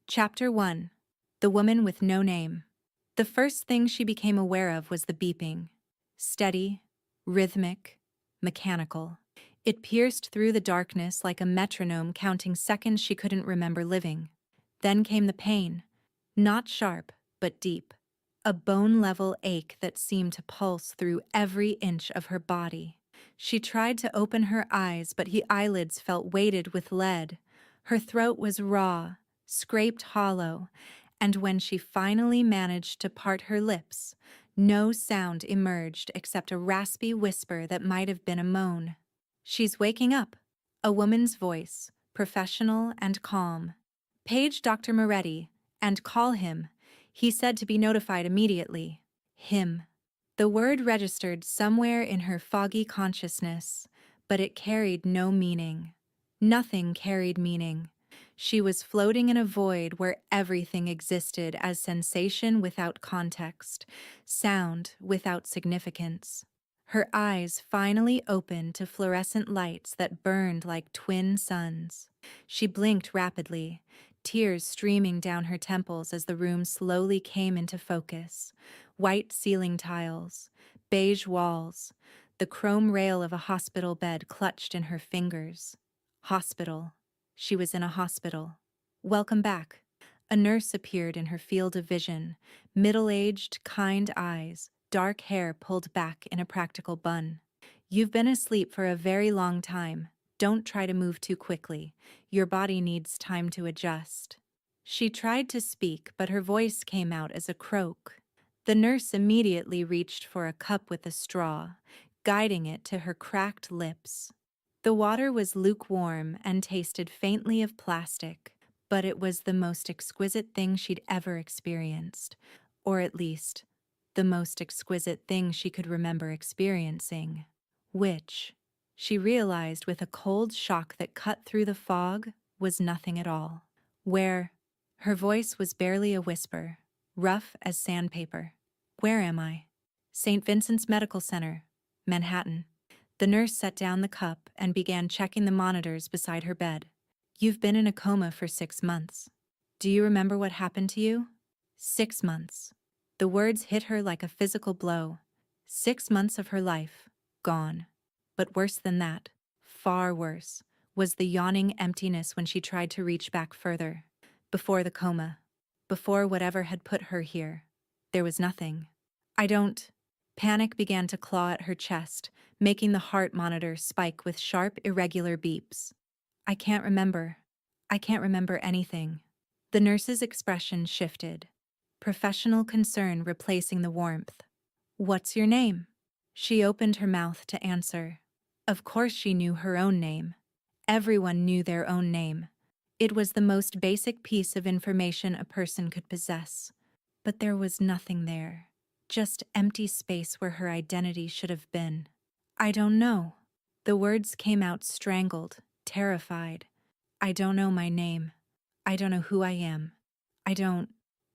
Chapter 1. The Woman with No Name. The first thing she became aware of was the beeping. Steady, rhythmic, mechanical. It pierced through the darkness like a metronome counting seconds she couldn't remember living. Then came the pain. Not sharp, but deep. A bone-level ache that seemed to pulse through every inch of her body. She tried to open her eyes, but her eyelids felt weighted with lead. Her throat was raw, scraped hollow, and when she finally managed to part her lips, no sound emerged except a raspy whisper that might have been a moan. "She's waking up." A woman's voice, professional and calm. "Page Dr. Moretti, and call him. He said to be notified immediately." Him. The word registered somewhere in her foggy consciousness, but it carried no meaning. Nothing carried meaning. She was floating in a void where everything existed as sensation without context, sound without significance. Her eyes finally opened to fluorescent lights that burned like twin suns. She blinked rapidly, tears streaming down her temples as the room slowly came into focus. White ceiling tiles, beige walls, the chrome rail of a hospital bed clutched in her fingers. Hospital. She was in a hospital. "Welcome back." A nurse appeared in her field of vision, middle-aged, kind eyes, dark hair pulled back in a practical bun. "You've been asleep for a very long time. Don't try to move too quickly. Your body needs time to adjust." She tried to speak, but her voice came out as a croak. The nurse immediately reached for a cup with a straw, guiding it to her cracked lips. The water was lukewarm and tasted faintly of plastic, but it was the most exquisite thing she'd ever experienced, or at least, the most exquisite thing she could remember experiencing. Which, she realized with a cold shock that cut through the fog, was nothing at all. "Where?" Her voice was barely a whisper, rough as sandpaper. "Where am I?" "St. Vincent's Medical Center, Manhattan." The nurse set down the cup and began checking the monitors beside her bed. "You've been in a coma for 6 months. Do you remember what happened to you?" 6 months. The words hit her like a physical blow. 6 months of her life, gone. But worse than that, far worse, was the yawning emptiness when she tried to reach back further. Before the coma. Before whatever had put her here. There was nothing. "I don't..." Panic began to claw at her chest, making the heart monitor spike with sharp, irregular beeps. "I can't remember. I can't remember anything." The nurse's expression shifted, professional concern replacing the warmth. "What's your name?" She opened her mouth to answer. Of course she knew her own name. Everyone knew their own name. It was the most basic piece of information a person could possess. But there was nothing there. Just empty space where her identity should have been. "I don't know." The words came out strangled, terrified. "I don't know my name. I don't know who I am. I don't...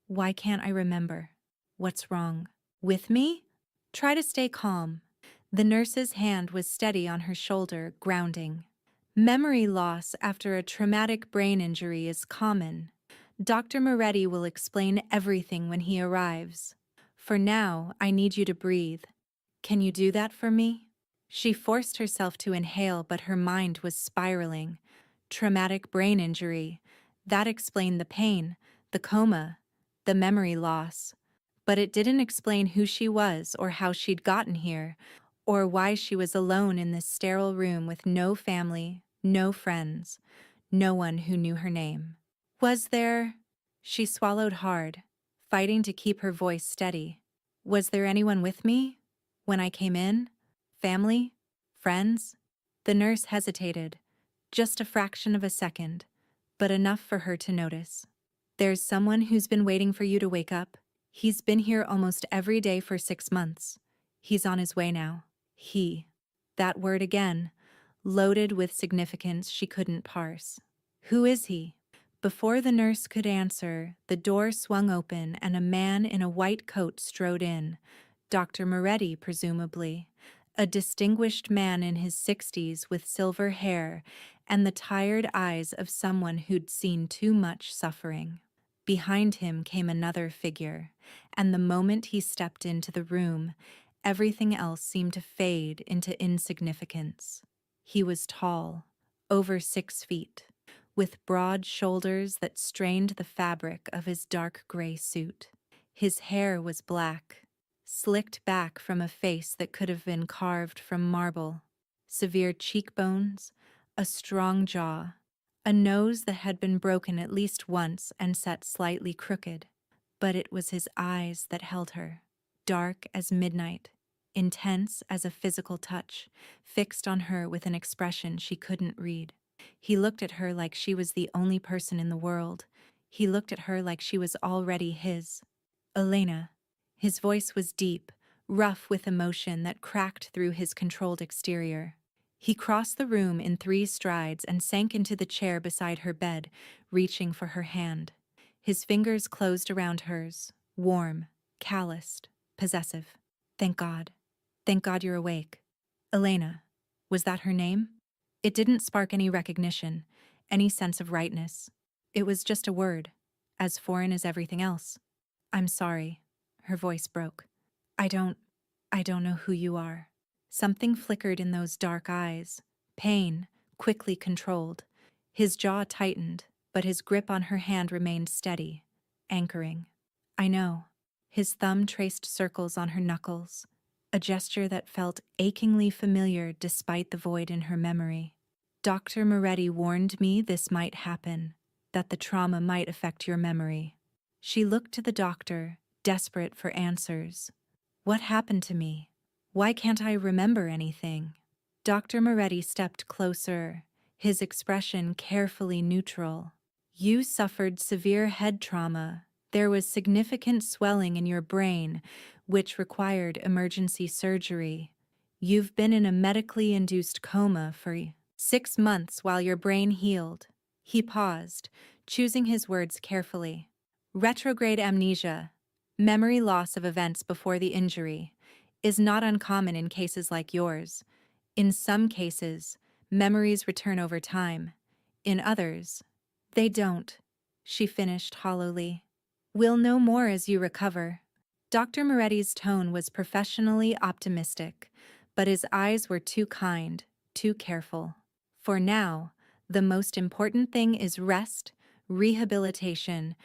Why can't I remember? What's wrong? With me?" "Try to stay calm." The nurse's hand was steady on her shoulder, grounding. "Memory loss after a traumatic brain injury is common. Dr. Moretti will explain everything when he arrives. For now, I need you to breathe. Can you do that for me?" She forced herself to inhale, but her mind was spiraling. Traumatic brain injury. That explained the pain, the coma, the memory loss. But it didn't explain who she was or how she'd gotten here, or why she was alone in this sterile room with no family, no friends, no one who knew her name. "Was there..." She swallowed hard, fighting to keep her voice steady. "Was there anyone with me? When I came in? Family? Friends?" The nurse hesitated, just a fraction of a second, but enough for her to notice. "There's someone who's been waiting for you to wake up. He's been here almost every day for 6 months. He's on his way now." He. That word again, loaded with significance she couldn't parse. "Who is he?" Before the nurse could answer, the door swung open and a man in a white coat strode in. Dr. Moretti, presumably. A distinguished man in his 60s with silver hair and the tired eyes of someone who'd seen too much suffering. Behind him came another figure, and the moment he stepped into the room, everything else seemed to fade into insignificance. He was tall, over 6 feet, with broad shoulders that strained the fabric of his dark gray suit. His hair was black, slicked back from a face that could have been carved from marble. Severe cheekbones, a strong jaw, a nose that had been broken at least once and set slightly crooked. But it was his eyes that held her, dark as midnight, intense as a physical touch, fixed on her with an expression she couldn't read. He looked at her like she was the only person in the world. He looked at her like she was already his. Elena. His voice was deep, rough with emotion that cracked through his controlled exterior. He crossed the room in 3 strides and sank into the chair beside her bed, reaching for her hand. His fingers closed around hers, warm, calloused, possessive. Thank God. Thank God you're awake. Elena. Was that her name? It didn't spark any recognition, any sense of rightness. It was just a word, as foreign as everything else. I'm sorry. Her voice broke. I don't know who you are. Something flickered in those dark eyes. Pain, quickly controlled. His jaw tightened, but his grip on her hand remained steady, anchoring. I know. His thumb traced circles on her knuckles, a gesture that felt achingly familiar despite the void in her memory. Dr. Moretti warned me this might happen, that the trauma might affect your memory. She looked to the doctor, desperate for answers. What happened to me? Why can't I remember anything? Dr. Moretti stepped closer, his expression carefully neutral. You suffered severe head trauma. There was significant swelling in your brain, which required emergency surgery. You've been in a medically induced coma for 6 months while your brain healed. He paused, choosing his words carefully. Retrograde amnesia, memory loss of events before the injury, is not uncommon in cases like yours. In some cases, memories return over time. In others, they don't, she finished hollowly. We'll know more as you recover. Dr. Moretti's tone was professionally optimistic, but his eyes were too kind, too careful. For now, the most important thing is rest, rehabilitation,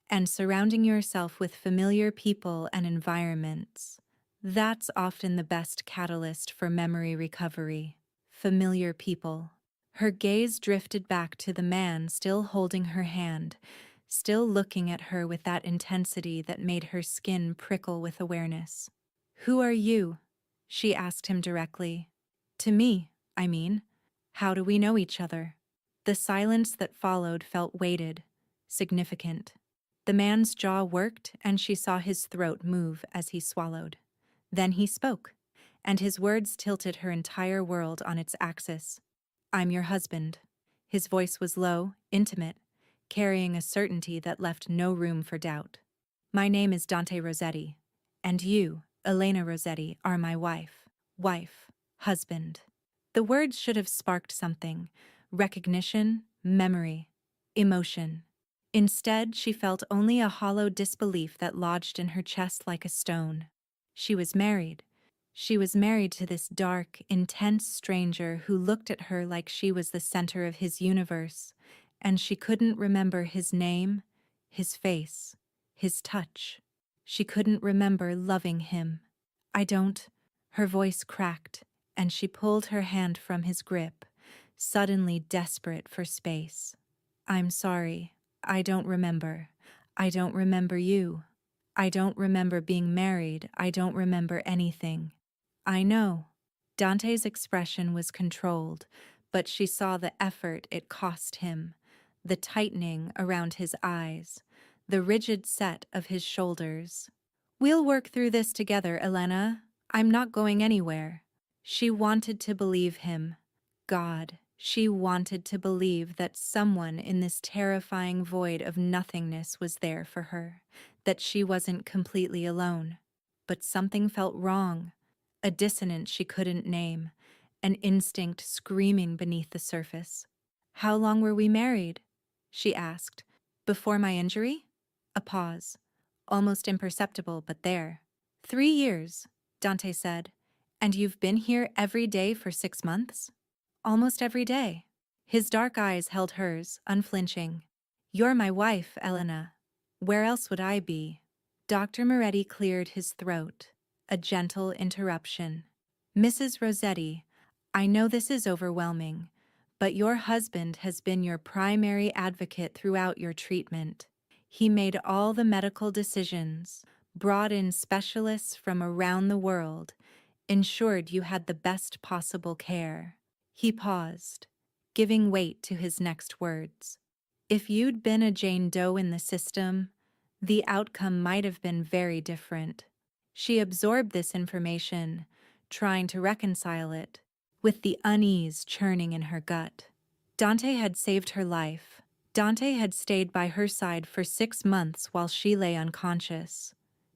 and surrounding yourself with familiar people and environments. That's often the best catalyst for memory recovery. Familiar people. Her gaze drifted back to the man still holding her hand, still looking at her with that intensity that made her skin prickle with awareness. Who are you? She asked him directly. To me, I mean. How do we know each other? The silence that followed felt weighted, significant. The man's jaw worked, and she saw his throat move as he swallowed. Then he spoke, and his words tilted her entire world on its axis. I'm your husband. His voice was low, intimate, carrying a certainty that left no room for doubt. My name is Dante Rossetti, and you, Elena Rossetti, are my wife. Wife, husband. The words should have sparked something: recognition, memory, emotion. Instead, she felt only a hollow disbelief that lodged in her chest like a stone. She was married. She was married to this dark, intense stranger who looked at her like she was the center of his universe, and she couldn't remember his name, his face, his touch. She couldn't remember loving him. I don't. Her voice cracked, and she pulled her hand from his grip, suddenly desperate for space. I'm sorry. I don't remember. I don't remember you. I don't remember being married. I don't remember anything. I know. Dante's expression was controlled, but she saw the effort it cost him, the tightening around his eyes, the rigid set of his shoulders. We'll work through this together, Elena. I'm not going anywhere. She wanted to believe him. God, she wanted to believe that someone in this terrifying void of nothingness was there for her, that she wasn't completely alone. But something felt wrong, a dissonance she couldn't name, an instinct screaming beneath the surface. How long were we married? She asked. Before my injury? A pause, almost imperceptible, but there. 3 years, Dante said. And you've been here every day for 6 months? Almost every day. His dark eyes held hers, unflinching. You're my wife, Elena. Where else would I be? Dr. Moretti cleared his throat. A gentle interruption. Mrs. Rossetti, I know this is overwhelming, but your husband has been your primary advocate throughout your treatment. He made all the medical decisions, brought in specialists from around the world, ensured you had the best possible care. He paused, giving weight to his next words. If you'd been a Jane Doe in the system, the outcome might have been very different. She absorbed this information, trying to reconcile it, with the unease churning in her gut. Dante had saved her life. Dante had stayed by her side for 6 months while she lay unconscious.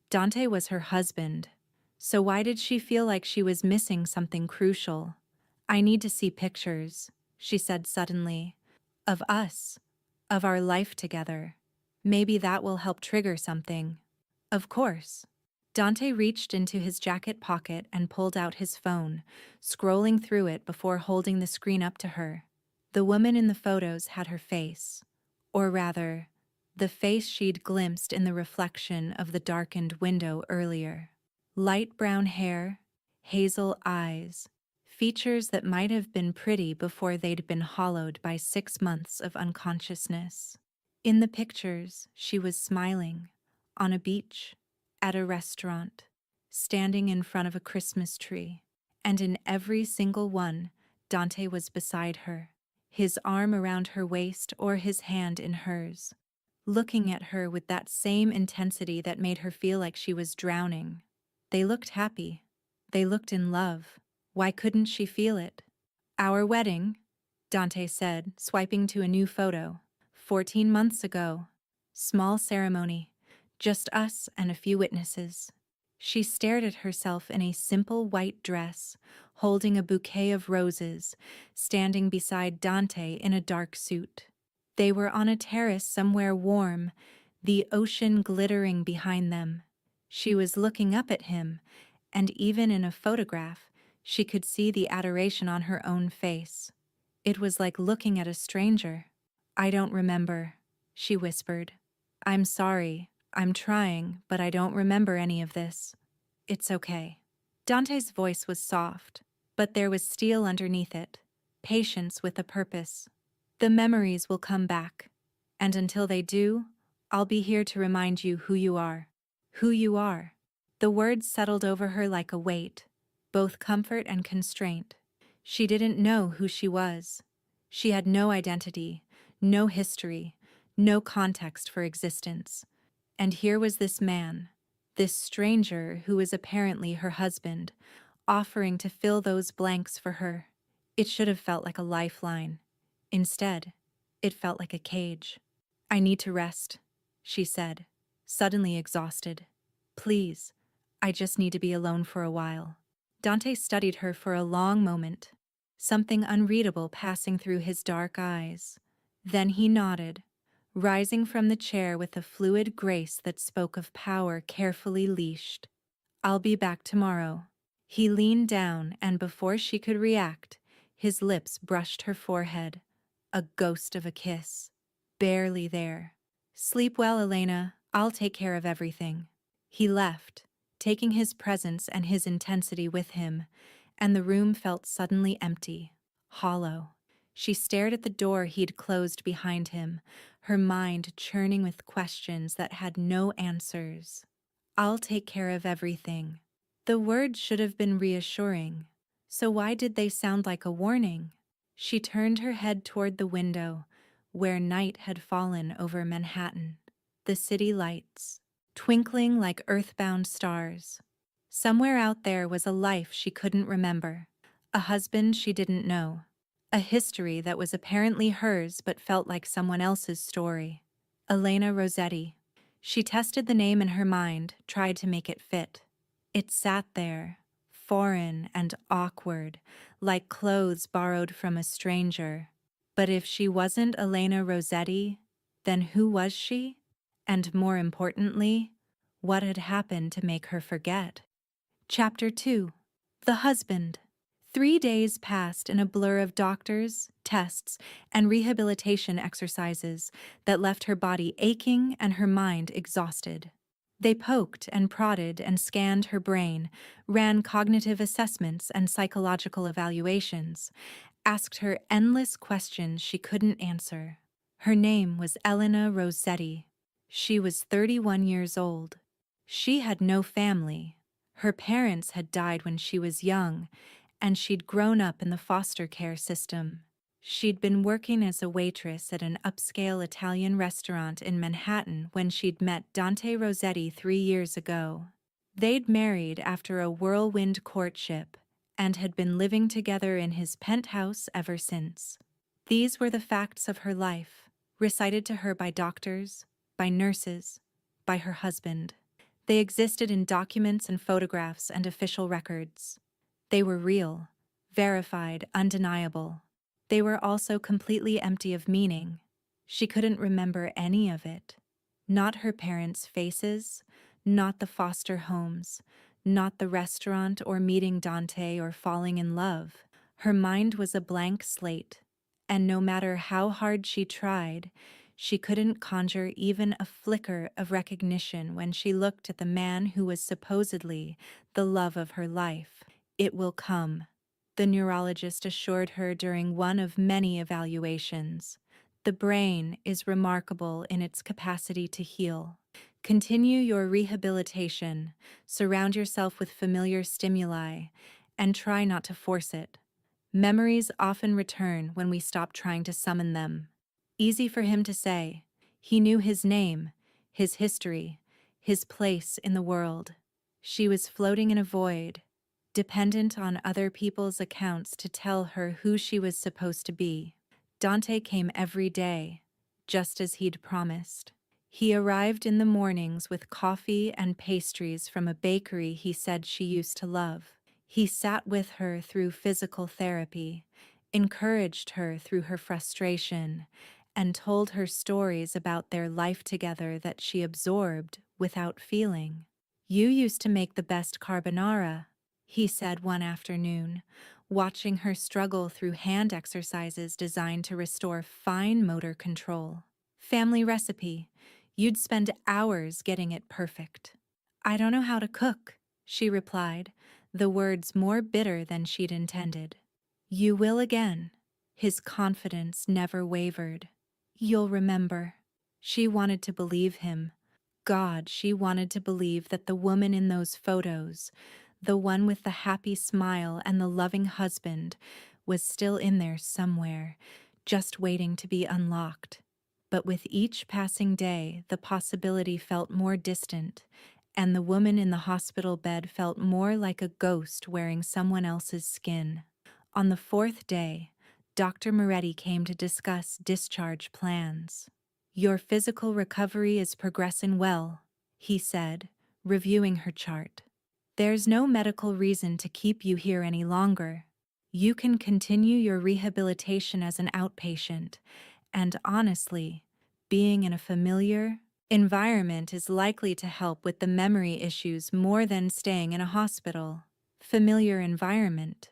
Dante was her husband. So why did she feel like she was missing something crucial? I need to see pictures, she said suddenly. Of us. Of our life together. Maybe that will help trigger something. Of course. Dante reached into his jacket pocket and pulled out his phone, scrolling through it before holding the screen up to her. The woman in the photos had her face. Or rather, the face she'd glimpsed in the reflection of the darkened window earlier. Light brown hair, hazel eyes, features that might have been pretty before they'd been hollowed by 6 months of unconsciousness. In the pictures, she was smiling, on a beach, at a restaurant, standing in front of a Christmas tree, and in every single one, Dante was beside her, his arm around her waist or his hand in hers, looking at her with that same intensity that made her feel like she was drowning. They looked happy. They looked in love. Why couldn't she feel it? Our wedding, Dante said, swiping to a new photo. 14 months ago. Small ceremony. Just us and a few witnesses. She stared at herself in a simple white dress, holding a bouquet of roses, standing beside Dante in a dark suit. They were on a terrace somewhere warm, the ocean glittering behind them. She was looking up at him, and even in a photograph, she could see the adoration on her own face. It was like looking at a stranger. I don't remember, she whispered. I'm sorry, I'm trying, but I don't remember any of this. It's okay. Dante's voice was soft, but there was steel underneath it, patience with a purpose. The memories will come back, and until they do, I'll be here to remind you who you are. Who you are. The words settled over her like a weight, both comfort and constraint. She didn't know who she was. She had no identity, no history, no context for existence. And here was this man, this stranger who was apparently her husband, offering to fill those blanks for her. It should have felt like a lifeline. Instead, it felt like a cage. I need to rest, she said, suddenly exhausted. Please, I just need to be alone for a while. Dante studied her for a long moment, something unreadable passing through his dark eyes. Then he nodded, rising from the chair with a fluid grace that spoke of power carefully leashed. I'll be back tomorrow. He leaned down, and before she could react, his lips brushed her forehead. A ghost of a kiss. Barely there. Sleep well, Elena. I'll take care of everything. He left, taking his presence and his intensity with him, and the room felt suddenly empty, hollow. She stared at the door he'd closed behind him, her mind churning with questions that had no answers. I'll take care of everything. The words should have been reassuring. So why did they sound like a warning? She turned her head toward the window, where night had fallen over Manhattan. The city lights, twinkling like earthbound stars. Somewhere out there was a life she couldn't remember, a husband she didn't know, a history that was apparently hers but felt like someone else's story. Elena Rossetti. She tested the name in her mind, tried to make it fit. It sat there, foreign and awkward, like clothes borrowed from a stranger. But if she wasn't Elena Rossetti, then who was she? And more importantly, what had happened to make her forget. Chapter 2. The Husband. 3 days passed in a blur of doctors, tests, and rehabilitation exercises that left her body aching and her mind exhausted. They poked and prodded and scanned her brain, ran cognitive assessments and psychological evaluations, asked her endless questions she couldn't answer. Her name was Elena Rossetti. She was 31 years old. She had no family. Her parents had died when she was young, and she'd grown up in the foster care system. She'd been working as a waitress at an upscale Italian restaurant in Manhattan when she'd met Dante Rossetti 3 years ago. They'd married after a whirlwind courtship and had been living together in his penthouse ever since. These were the facts of her life, recited to her by doctors, by nurses, by her husband. They existed in documents and photographs and official records. They were real, verified, undeniable. They were also completely empty of meaning. She couldn't remember any of it. Not her parents' faces, not the foster homes, not the restaurant or meeting Dante or falling in love. Her mind was a blank slate, and no matter how hard she tried, she couldn't conjure even a flicker of recognition when she looked at the man who was supposedly the love of her life. "It will come," the neurologist assured her during one of many evaluations. "The brain is remarkable in its capacity to heal. Continue your rehabilitation, surround yourself with familiar stimuli, and try not to force it. Memories often return when we stop trying to summon them." Easy for him to say. He knew his name, his history, his place in the world. She was floating in a void, dependent on other people's accounts to tell her who she was supposed to be. Dante came every day, just as he'd promised. He arrived in the mornings with coffee and pastries from a bakery he said she used to love. He sat with her through physical therapy, encouraged her through her frustration, and told her stories about their life together that she absorbed without feeling. "You used to make the best carbonara," he said one afternoon, watching her struggle through hand exercises designed to restore fine motor control. "Family recipe. You'd spend hours getting it perfect." "I don't know how to cook," she replied, the words more bitter than she'd intended. "You will again." His confidence never wavered. "You'll remember." She wanted to believe him. God, she wanted to believe that the woman in those photos, the one with the happy smile and the loving husband, was still in there somewhere, just waiting to be unlocked. But with each passing day, the possibility felt more distant, and the woman in the hospital bed felt more like a ghost wearing someone else's skin. On the 4th day, Dr. Moretti came to discuss discharge plans. "Your physical recovery is progressing well," he said, reviewing her chart. "There's no medical reason to keep you here any longer. You can continue your rehabilitation as an outpatient, and honestly, being in a familiar environment is likely to help with the memory issues more than staying in a hospital." Familiar environment.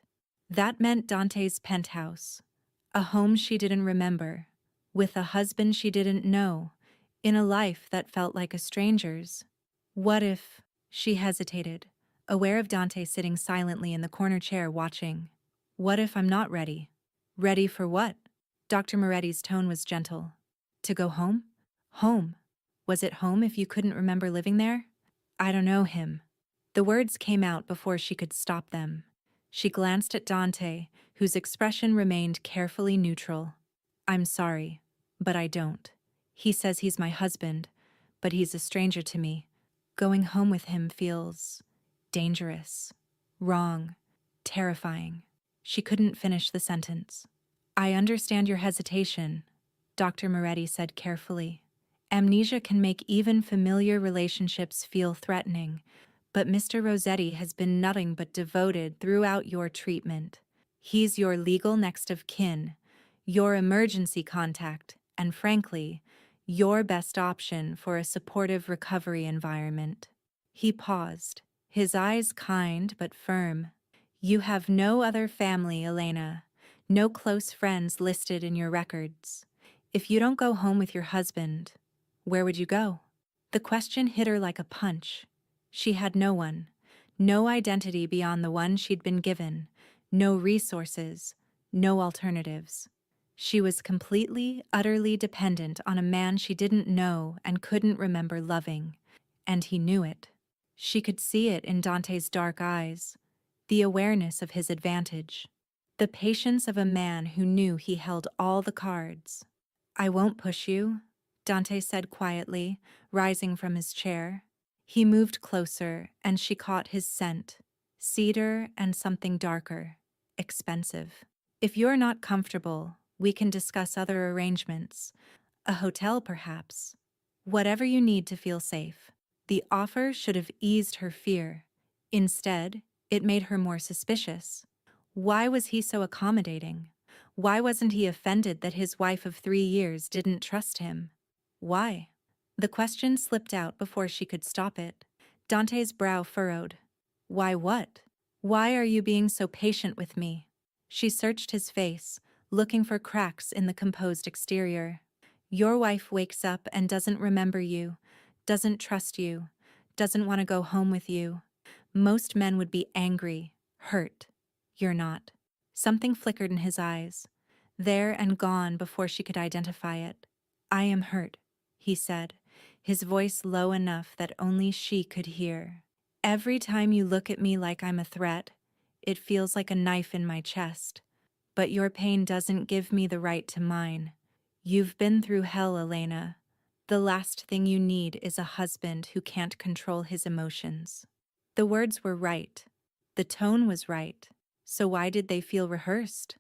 That meant Dante's penthouse, a home she didn't remember, with a husband she didn't know, in a life that felt like a stranger's. What if, she hesitated, aware of Dante sitting silently in the corner chair watching. "What if I'm not ready?" "Ready for what?" Dr. Moretti's tone was gentle. "To go home?" "Home. Was it home if you couldn't remember living there?" "I don't know him." The words came out before she could stop them. She glanced at Dante, whose expression remained carefully neutral. "I'm sorry, but I don't. He says he's my husband, but he's a stranger to me. Going home with him feels dangerous, wrong, terrifying." She couldn't finish the sentence. "I understand your hesitation," Dr. Moretti said carefully. "Amnesia can make even familiar relationships feel threatening, but Mr. Rossetti has been nothing but devoted throughout your treatment. He's your legal next of kin, your emergency contact, and frankly, Your best option for a supportive recovery environment. He paused, his eyes kind but firm. You have no other family, Elena. No close friends listed in your records. If you don't go home with your husband, where would you go? The question hit her like a punch. She had no one. No identity beyond the one she'd been given. No resources. No alternatives. She was completely, utterly dependent on a man she didn't know and couldn't remember loving. And he knew it. She could see it in Dante's dark eyes, the awareness of his advantage, the patience of a man who knew he held all the cards. I won't push you, Dante said quietly, rising from his chair. He moved closer, and she caught his scent, cedar and something darker, expensive. If you're not comfortable, we can discuss other arrangements. A hotel, perhaps. Whatever you need to feel safe. The offer should have eased her fear. Instead, it made her more suspicious. Why was he so accommodating? Why wasn't he offended that his wife of 3 years didn't trust him? Why? The question slipped out before she could stop it. Dante's brow furrowed. Why what? Why are you being so patient with me? She searched his face, looking for cracks in the composed exterior. Your wife wakes up and doesn't remember you, doesn't trust you, doesn't want to go home with you. Most men would be angry, hurt. You're not. Something flickered in his eyes, there and gone before she could identify it. I am hurt, he said, his voice low enough that only she could hear. Every time you look at me like I'm a threat, it feels like a knife in my chest. But your pain doesn't give me the right to mine. You've been through hell, Elena. The last thing you need is a husband who can't control his emotions. The words were right. The tone was right. So why did they feel rehearsed?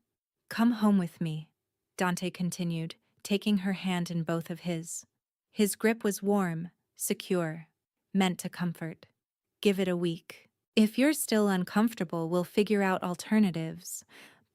Come home with me, Dante continued, taking her hand in both of his. His grip was warm, secure, meant to comfort. Give it a week. If you're still uncomfortable, we'll figure out alternatives.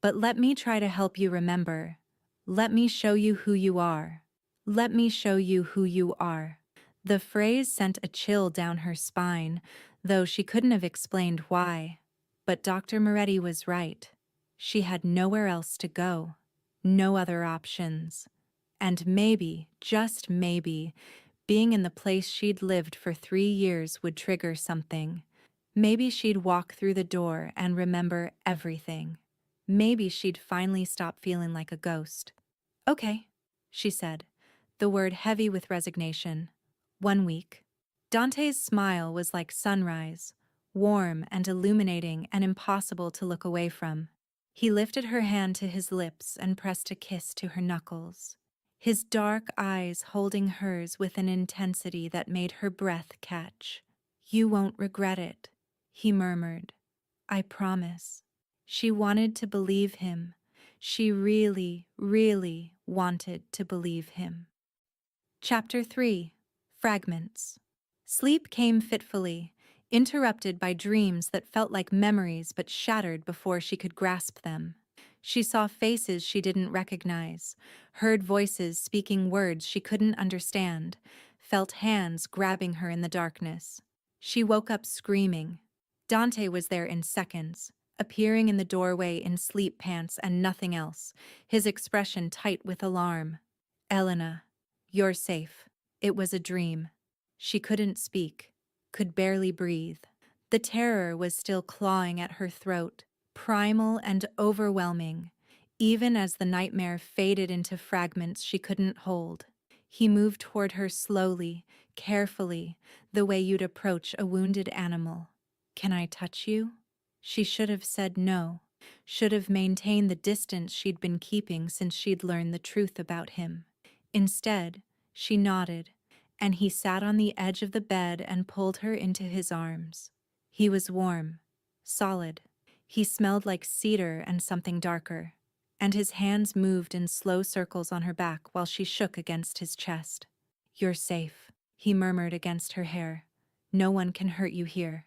But let me try to help you remember. Let me show you who you are. Let me show you who you are. The phrase sent a chill down her spine, though she couldn't have explained why. But Dr. Moretti was right. She had nowhere else to go. No other options. And maybe, just maybe, being in the place she'd lived for 3 years would trigger something. Maybe she'd walk through the door and remember everything. Maybe she'd finally stop feeling like a ghost. Okay, she said, the word heavy with resignation. 1 week. Dante's smile was like sunrise, warm and illuminating and impossible to look away from. He lifted her hand to his lips and pressed a kiss to her knuckles, his dark eyes holding hers with an intensity that made her breath catch. You won't regret it, he murmured. I promise. She wanted to believe him. She really, really wanted to believe him. Chapter 3. Fragments. Sleep came fitfully, interrupted by dreams that felt like memories but shattered before she could grasp them. She saw faces she didn't recognize, heard voices speaking words she couldn't understand, felt hands grabbing her in the darkness. She woke up screaming. Dante was there in seconds, appearing in the doorway in sleep pants and nothing else, his expression tight with alarm. Elena, you're safe. It was a dream. She couldn't speak, could barely breathe. The terror was still clawing at her throat, primal and overwhelming, even as the nightmare faded into fragments she couldn't hold. He moved toward her slowly, carefully, the way you'd approach a wounded animal. Can I touch you? She should have said no, should have maintained the distance she'd been keeping since she'd learned the truth about him. Instead, she nodded, and he sat on the edge of the bed and pulled her into his arms. He was warm, solid. He smelled like cedar and something darker, and his hands moved in slow circles on her back while she shook against his chest. You're safe, he murmured against her hair. No one can hurt you here.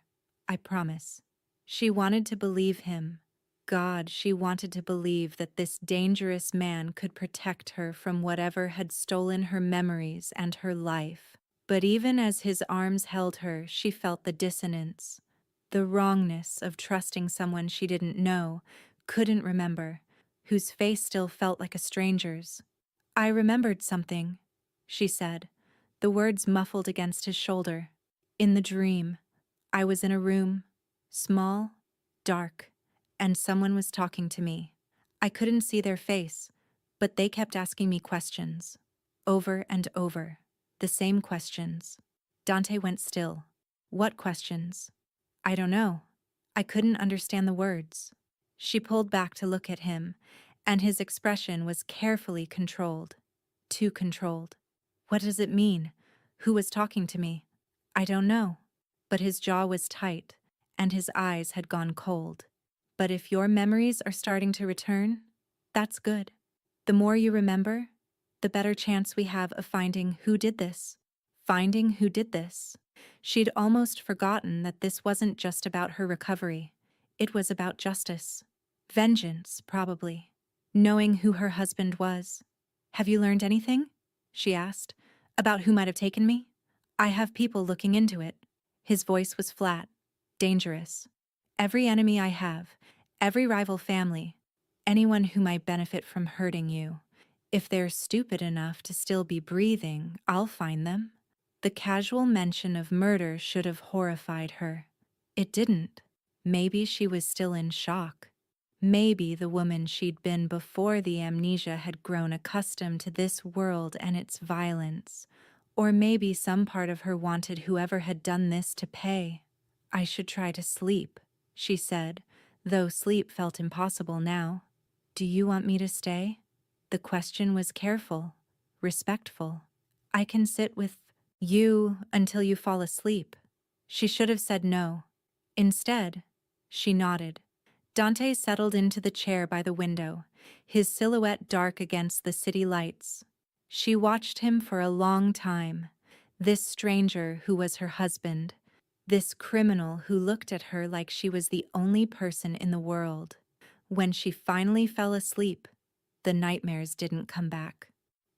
I promise. She wanted to believe him, God, she wanted to believe that this dangerous man could protect her from whatever had stolen her memories and her life. But even as his arms held her, she felt the dissonance, the wrongness of trusting someone she didn't know, couldn't remember, whose face still felt like a stranger's. I remembered something, she said, the words muffled against his shoulder. In the dream, I was in a room, small, dark, and someone was talking to me. I couldn't see their face, but they kept asking me questions. Over and over. The same questions. Dante went still. What questions? I don't know. I couldn't understand the words. She pulled back to look at him, and his expression was carefully controlled. Too controlled. What does it mean? Who was talking to me? I don't know. But his jaw was tight, and his eyes had gone cold. But if your memories are starting to return, that's good. The more you remember, the better chance we have of finding who did this. Finding who did this. She'd almost forgotten that this wasn't just about her recovery. It was about justice. Vengeance, probably. Knowing who her husband was. Have you learned anything? She asked. About who might have taken me? I have people looking into it. His voice was flat, dangerous. Every enemy I have, every rival family, anyone who might benefit from hurting you. If they're stupid enough to still be breathing, I'll find them. The casual mention of murder should have horrified her. It didn't. Maybe she was still in shock. Maybe the woman she'd been before the amnesia had grown accustomed to this world and its violence. Or maybe some part of her wanted whoever had done this to pay. I should try to sleep, she said, though sleep felt impossible now. Do you want me to stay? The question was careful, respectful. I can sit with you until you fall asleep. She should have said no. Instead, she nodded. Dante settled into the chair by the window, his silhouette dark against the city lights. She watched him for a long time, this stranger who was her husband, this criminal who looked at her like she was the only person in the world. When she finally fell asleep, the nightmares didn't come back.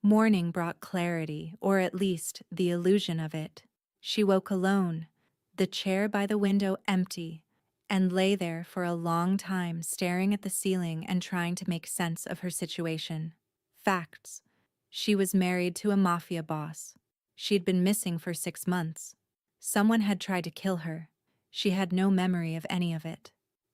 Morning brought clarity, or at least the illusion of it. She woke alone, the chair by the window empty, and lay there for a long time staring at the ceiling and trying to make sense of her situation. Facts. She was married to a mafia boss. She'd been missing for 6 months. Someone had tried to kill her. She had no memory of any of it.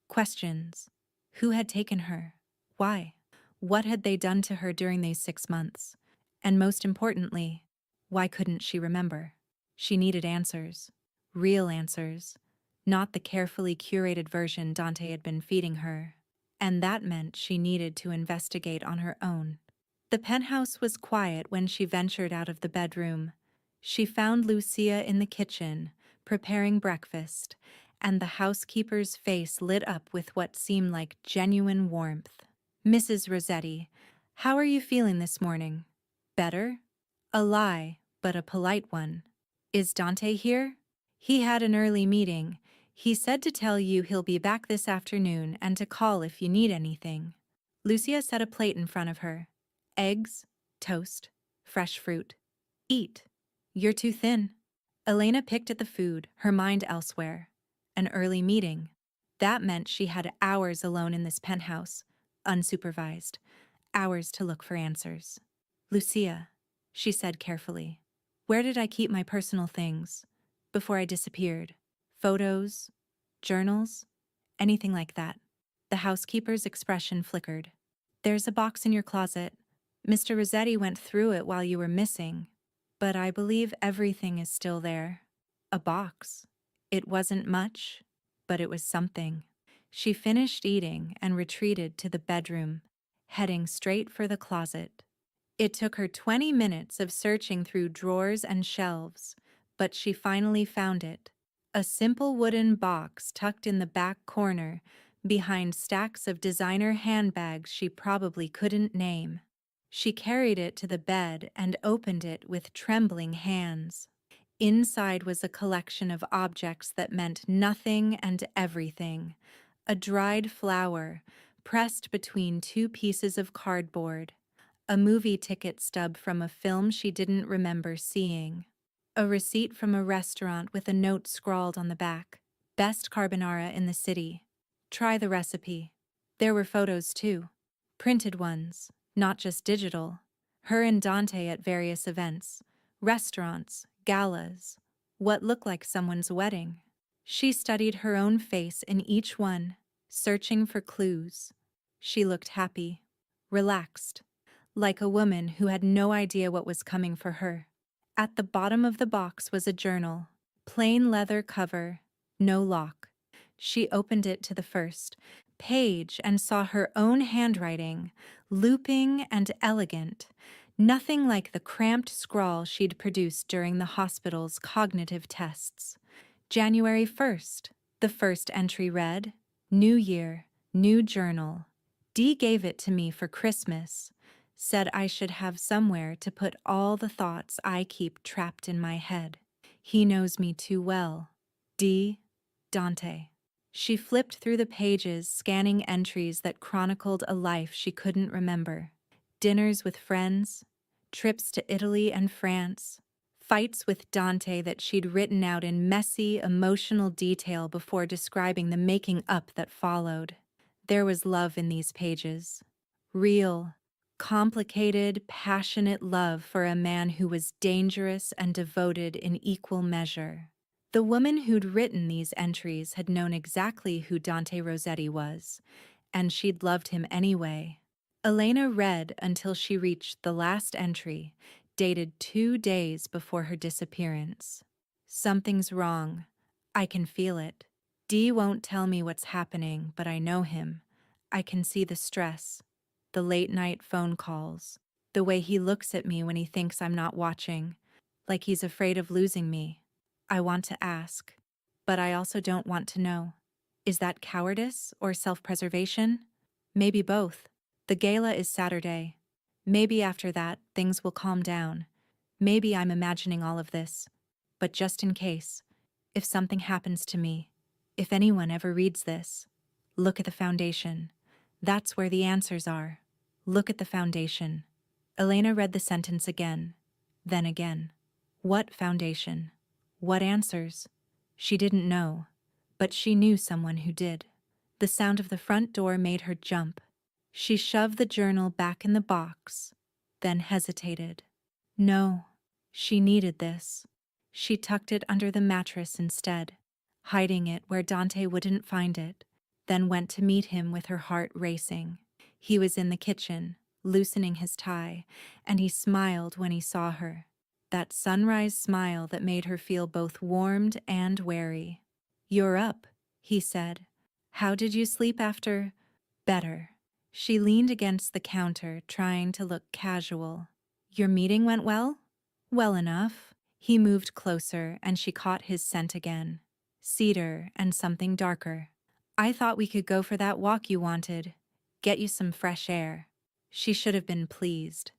Questions. Who had taken her? Why? What had they done to her during these 6 months? And most importantly, why couldn't she remember? She needed answers. Real answers. Not the carefully curated version Dante had been feeding her. And that meant she needed to investigate on her own. The penthouse was quiet when she ventured out of the bedroom. She found Lucia in the kitchen, preparing breakfast, and the housekeeper's face lit up with what seemed like genuine warmth. Mrs. Rossetti, how are you feeling this morning? Better? A lie, but a polite one. Is Dante here? He had an early meeting. He said to tell you he'll be back this afternoon and to call if you need anything. Lucia set a plate in front of her. Eggs, toast, fresh fruit. Eat. You're too thin. Elena picked at the food, her mind elsewhere. An early meeting. That meant she had hours alone in this penthouse, unsupervised. Hours to look for answers. Lucia, she said carefully, where did I keep my personal things before I disappeared? Photos? Journals? Anything like that. The housekeeper's expression flickered. There's a box in your closet. Mr. Rossetti went through it while you were missing, but I believe everything is still there. A box. It wasn't much, but it was something. She finished eating and retreated to the bedroom, heading straight for the closet. It took her 20 minutes of searching through drawers and shelves, but she finally found it. A simple wooden box tucked in the back corner, behind stacks of designer handbags she probably couldn't name. She carried it to the bed and opened it with trembling hands. Inside was a collection of objects that meant nothing and everything. A dried flower pressed between two pieces of cardboard. A movie ticket stub from a film she didn't remember seeing. A receipt from a restaurant with a note scrawled on the back. Best carbonara in the city. Try the recipe. There were photos too. Printed ones, not just digital. Her and Dante at various events. Restaurants, galas. What looked like someone's wedding. She studied her own face in each one, searching for clues. She looked happy, relaxed, like a woman who had no idea what was coming for her. At the bottom of the box was a journal, plain leather cover, no lock. She opened it to the first page and saw her own handwriting, looping and elegant, nothing like the cramped scrawl she'd produced during the hospital's cognitive tests. January 1st, the first entry read, New Year, new journal. Dee gave it to me for Christmas, said I should have somewhere to put all the thoughts I keep trapped in my head. He knows me too well. D. Dante. She flipped through the pages, scanning entries that chronicled a life she couldn't remember. Dinners with friends, trips to Italy and France, fights with Dante that she'd written out in messy, emotional detail before describing the making up that followed. There was love in these pages. Real, complicated, passionate love for a man who was dangerous and devoted in equal measure. The woman who'd written these entries had known exactly who Dante Rossetti was, and she'd loved him anyway. Elena read until she reached the last entry, dated 2 days before her disappearance. Something's wrong. I can feel it. Dee won't tell me what's happening, but I know him. I can see the stress, the late-night phone calls, the way he looks at me when he thinks I'm not watching, like he's afraid of losing me. I want to ask, but I also don't want to know. Is that cowardice or self-preservation? Maybe both. The gala is Saturday. Maybe after that, things will calm down. Maybe I'm imagining all of this. But just in case, if something happens to me, if anyone ever reads this, look at the foundation. That's where the answers are. Look at the foundation. Elena read the sentence again, then again. What foundation? What answers? She didn't know, but she knew someone who did. The sound of the front door made her jump. She shoved the journal back in the box, then hesitated. No, she needed this. She tucked it under the mattress instead, hiding it where Dante wouldn't find it, then went to meet him with her heart racing. He was in the kitchen, loosening his tie, and he smiled when he saw her. That sunrise smile that made her feel both warmed and wary. "You're up," he said. "How did you sleep after?" "Better." She leaned against the counter, trying to look casual. "Your meeting went well?" "Well enough." He moved closer, and she caught his scent again. Cedar and something darker. "I thought we could go for that walk you wanted. Get you some fresh air." She should have been pleased.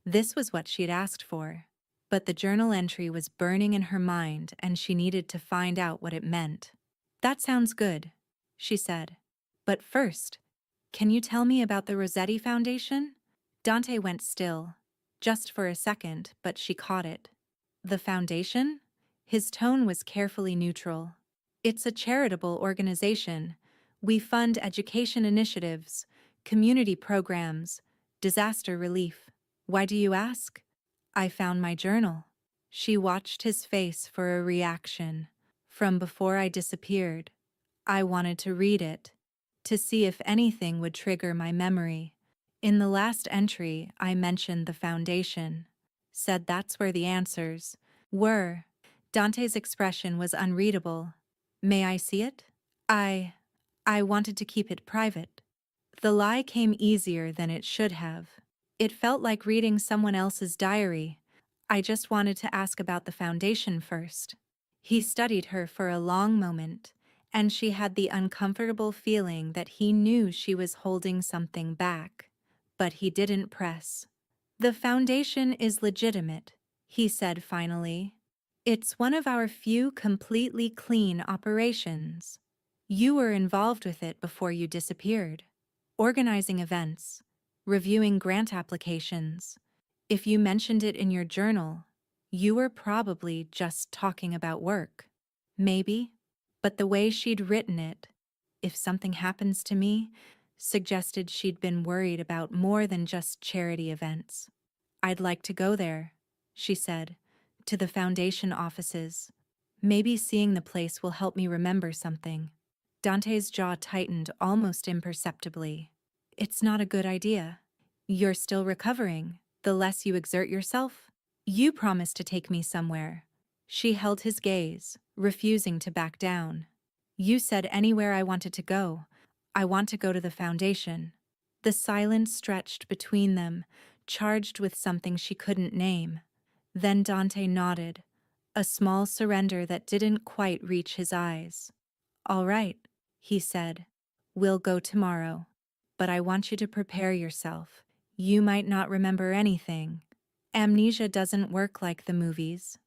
This was what she'd asked for. But the journal entry was burning in her mind, and she needed to find out what it meant. "That sounds good," she said. "But first, can you tell me about the Rossetti Foundation?" Dante went still, just for a second, but she caught it. "The foundation?" His tone was carefully neutral. "It's a charitable organization. We fund education initiatives, community programs, disaster relief. Why do you ask?" "I found my journal." She watched his face for a reaction. "From before I disappeared. I wanted to read it, to see if anything would trigger my memory. In the last entry, I mentioned the foundation. Said that's where the answers were." Dante's expression was unreadable. "May I see it?" I wanted to keep it private." The lie came easier than it should have. It felt like reading someone else's diary. "I just wanted to ask about the foundation first." He studied her for a long moment, and she had the uncomfortable feeling that he knew she was holding something back. But he didn't press. "The foundation is legitimate," he said finally. "It's one of our few completely clean operations. You were involved with it before you disappeared, organizing events, reviewing grant applications. If you mentioned it in your journal, you were probably just talking about work. Maybe, but the way she'd written it, if something happens to me, suggested she'd been worried about more than just charity events. I'd like to go there, she said, to the foundation offices. Maybe seeing the place will help me remember something. Dante's jaw tightened almost imperceptibly. It's not a good idea. You're still recovering. The less you exert yourself, you promised to take me somewhere. She held his gaze, refusing to back down. You said anywhere I wanted to go. I want to go to the foundation. The silence stretched between them, charged with something she couldn't name. Then Dante nodded, a small surrender that didn't quite reach his eyes. All right, he said. We'll go tomorrow. But I want you to prepare yourself. You might not remember anything. Amnesia doesn't work like the movies.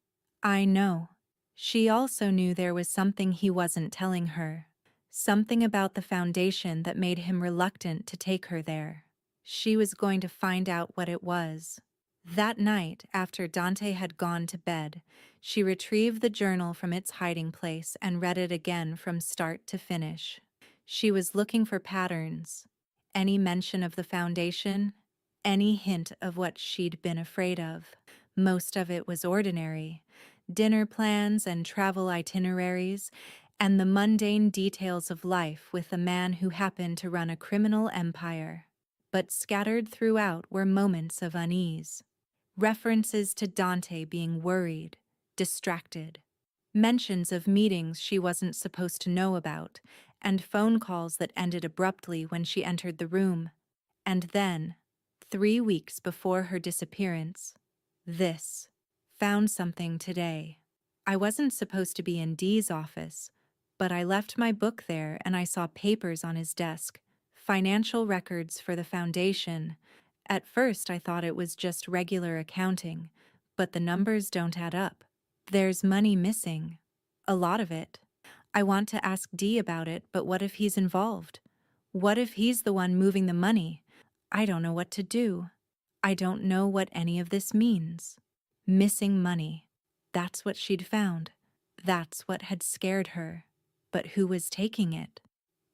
I know. She also knew there was something he wasn't telling her. Something about the foundation that made him reluctant to take her there. She was going to find out what it was. That night, after Dante had gone to bed, she retrieved the journal from its hiding place and read it again from start to finish. She was looking for patterns. Any mention of the foundation? Any hint of what she'd been afraid of? Most of it was ordinary. Dinner plans and travel itineraries, and the mundane details of life with a man who happened to run a criminal empire. But scattered throughout were moments of unease. References to Dante being worried, distracted. Mentions of meetings she wasn't supposed to know about, and phone calls that ended abruptly when she entered the room. And then, 3 weeks before her disappearance, this. Found something today. I wasn't supposed to be in Dee's office, but I left my book there and I saw papers on his desk, financial records for the foundation. At first I thought it was just regular accounting, but the numbers don't add up. There's money missing. A lot of it. I want to ask Dee about it, but what if he's involved? What if he's the one moving the money? I don't know what to do. I don't know what any of this means. Missing money. That's what she'd found. That's what had scared her. But who was taking it?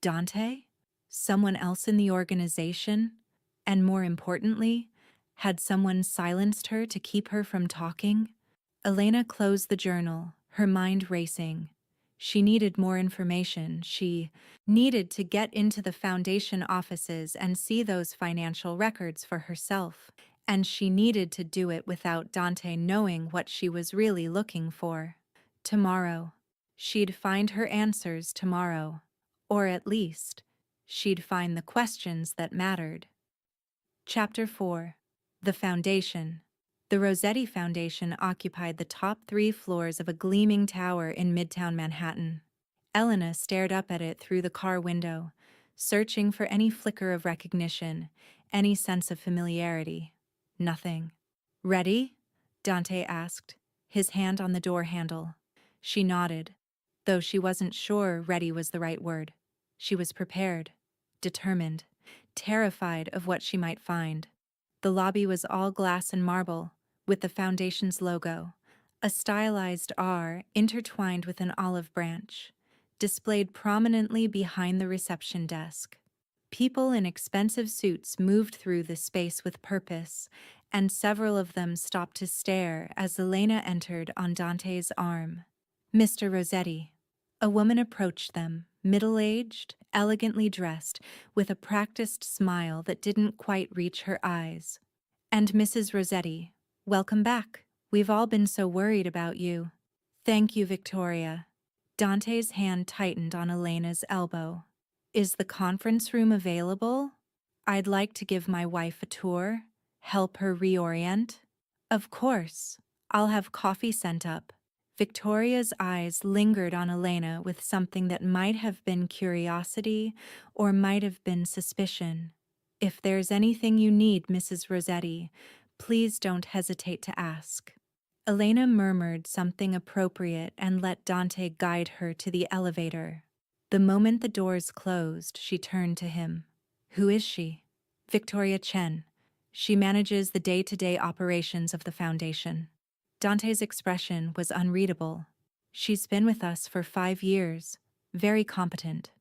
Dante? Someone else in the organization? And more importantly, had someone silenced her to keep her from talking? Elena closed the journal, her mind racing. She needed more information. She needed to get into the foundation offices and see those financial records for herself. And she needed to do it without Dante knowing what she was really looking for. Tomorrow. She'd find her answers tomorrow. Or at least, she'd find the questions that mattered. Chapter 4. The Foundation. The Rossetti Foundation occupied the top 3 floors of a gleaming tower in Midtown Manhattan. Elena stared up at it through the car window, searching for any flicker of recognition, any sense of familiarity. Nothing. Ready? Dante asked, his hand on the door handle. She nodded, though she wasn't sure ready was the right word. She was prepared, determined, terrified of what she might find. The lobby was all glass and marble, with the foundation's logo, a stylized R intertwined with an olive branch, displayed prominently behind the reception desk. People in expensive suits moved through the space with purpose, and several of them stopped to stare as Elena entered on Dante's arm. Mr. Rossetti. A woman approached them, middle-aged, elegantly dressed, with a practiced smile that didn't quite reach her eyes. And Mrs. Rossetti, welcome back. We've all been so worried about you. Thank you, Victoria. Dante's hand tightened on Elena's elbow. Is the conference room available? I'd like to give my wife a tour, help her reorient. Of course. I'll have coffee sent up. Victoria's eyes lingered on Elena with something that might have been curiosity or might have been suspicion. If there's anything you need, Mrs. Rossetti, please don't hesitate to ask. Elena murmured something appropriate and let Dante guide her to the elevator. The moment the doors closed, she turned to him. Who is she? Victoria Chen. She manages the day-to-day operations of the foundation. Dante's expression was unreadable. She's been with us for 5 years, very competent.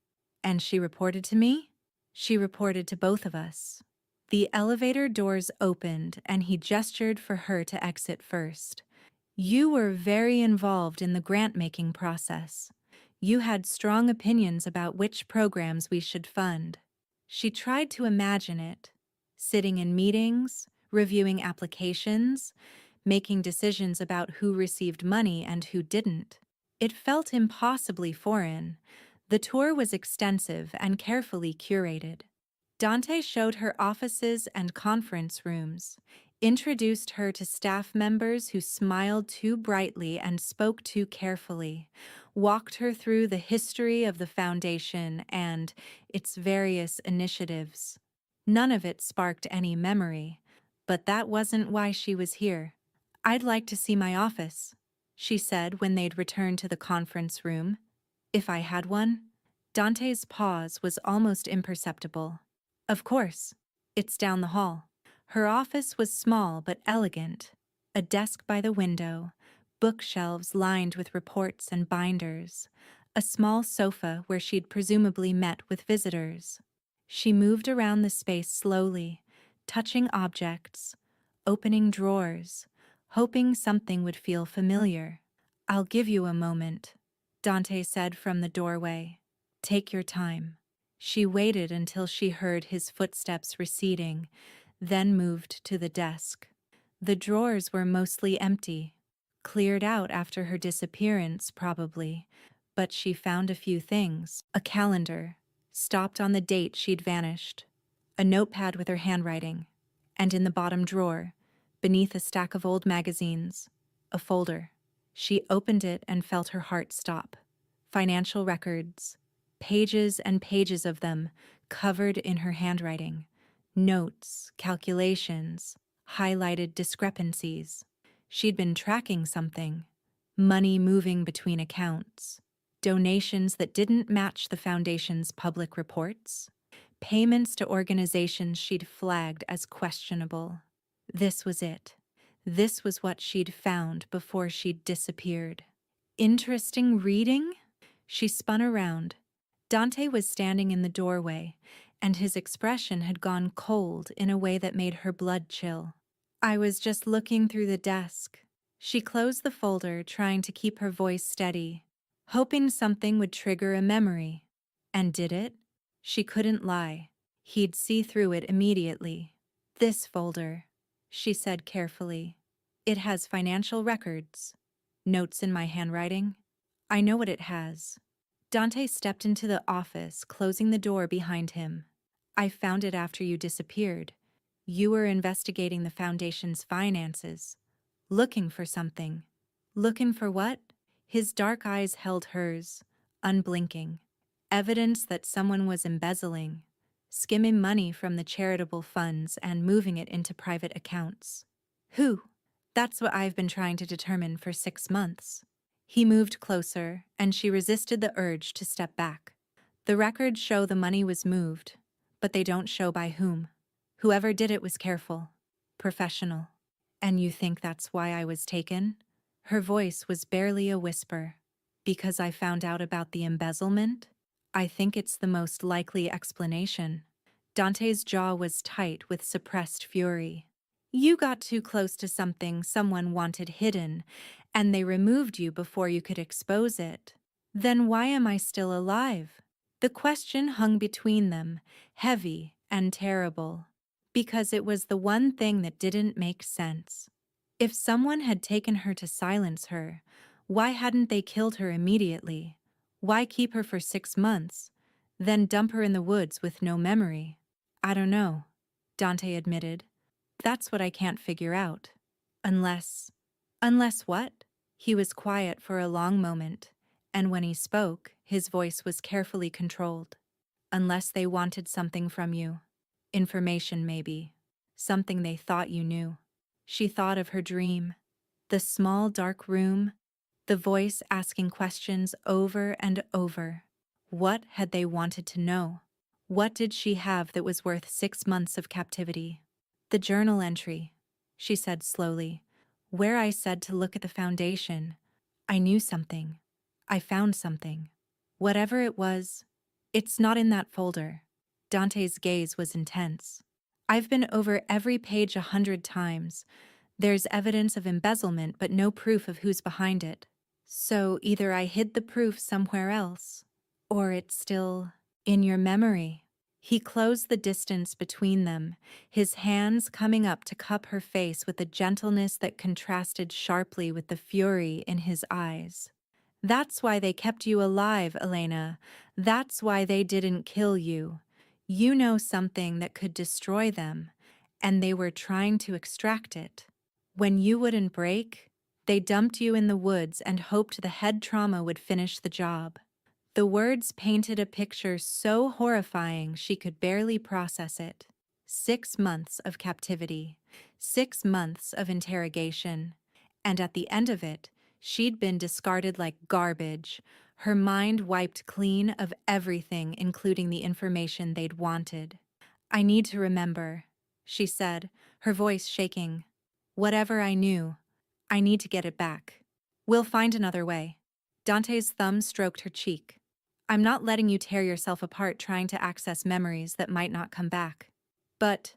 And she reported to me? She reported to both of us. The elevator doors opened and he gestured for her to exit first. You were very involved in the grant-making process. You had strong opinions about which programs we should fund. She tried to imagine it, sitting in meetings, reviewing applications, making decisions about who received money and who didn't. It felt impossibly foreign. The tour was extensive and carefully curated. Dante showed her offices and conference rooms, introduced her to staff members who smiled too brightly and spoke too carefully, walked her through the history of the foundation and its various initiatives. None of it sparked any memory, but that wasn't why she was here. I'd like to see my office, she said when they'd returned to the conference room. If I had one? Dante's pause was almost imperceptible. Of course. It's down the hall. Her office was small but elegant. A desk by the window, bookshelves lined with reports and binders, a small sofa where she'd presumably met with visitors. She moved around the space slowly, touching objects, opening drawers, hoping something would feel familiar. I'll give you a moment, Dante said from the doorway. Take your time. She waited until she heard his footsteps receding, then moved to the desk. The drawers were mostly empty, cleared out after her disappearance, probably, but she found a few things. A calendar, stopped on the date she'd vanished, a notepad with her handwriting, and in the bottom drawer, beneath a stack of old magazines, a folder. She opened it and felt her heart stop. Financial records, pages and pages of them, covered in her handwriting. Notes, calculations, highlighted discrepancies. She'd been tracking something. Money moving between accounts. Donations that didn't match the foundation's public reports. Payments to organizations she'd flagged as questionable. This was it. This was what she'd found before she'd disappeared. Interesting reading? She spun around. Dante was standing in the doorway, and his expression had gone cold in a way that made her blood chill. I was just looking through the desk. She closed the folder, trying to keep her voice steady, hoping something would trigger a memory. And did it? She couldn't lie. He'd see through it immediately. This folder, she said carefully. It has financial records. Notes in my handwriting. I know what it has. Dante stepped into the office, closing the door behind him. I found it after you disappeared. You were investigating the foundation's finances. Looking for something. Looking for what? His dark eyes held hers, unblinking. Evidence that someone was embezzling, skimming money from the charitable funds and moving it into private accounts. Who? That's what I've been trying to determine for 6 months. He moved closer, and she resisted the urge to step back. The records show the money was moved, but they don't show by whom. Whoever did it was careful, professional. And you think that's why I was taken? Her voice was barely a whisper. Because I found out about the embezzlement? I think it's the most likely explanation. Dante's jaw was tight with suppressed fury. You got too close to something someone wanted hidden, and they removed you before you could expose it. Then why am I still alive? The question hung between them, heavy and terrible, because it was the one thing that didn't make sense. If someone had taken her to silence her, why hadn't they killed her immediately? Why keep her for 6 months, then dump her in the woods with no memory? I don't know, Dante admitted. That's what I can't figure out. Unless what? He was quiet for a long moment, and when he spoke, his voice was carefully controlled. Unless they wanted something from you. Information, maybe. Something they thought you knew. She thought of her dream. The small, dark room, the voice asking questions over and over. What had they wanted to know? What did she have that was worth 6 months of captivity? The journal entry, she said slowly, where I said to look at the foundation. I knew something. I found something. Whatever it was, it's not in that folder. Dante's gaze was intense. I've been over every page 100 times. There's evidence of embezzlement, but no proof of who's behind it. So either I hid the proof somewhere else, or it's still in your memory. He closed the distance between them, his hands coming up to cup her face with a gentleness that contrasted sharply with the fury in his eyes. That's why they kept you alive, Elena. That's why they didn't kill you. You know something that could destroy them, and they were trying to extract it. When you wouldn't break, they dumped you in the woods and hoped the head trauma would finish the job. The words painted a picture so horrifying she could barely process it. 6 months of captivity, 6 months of interrogation, and at the end of it, she'd been discarded like garbage, her mind wiped clean of everything, including the information they'd wanted. I need to remember, she said, her voice shaking. Whatever I knew, I need to get it back. We'll find another way. Dante's thumb stroked her cheek. I'm not letting you tear yourself apart trying to access memories that might not come back. But,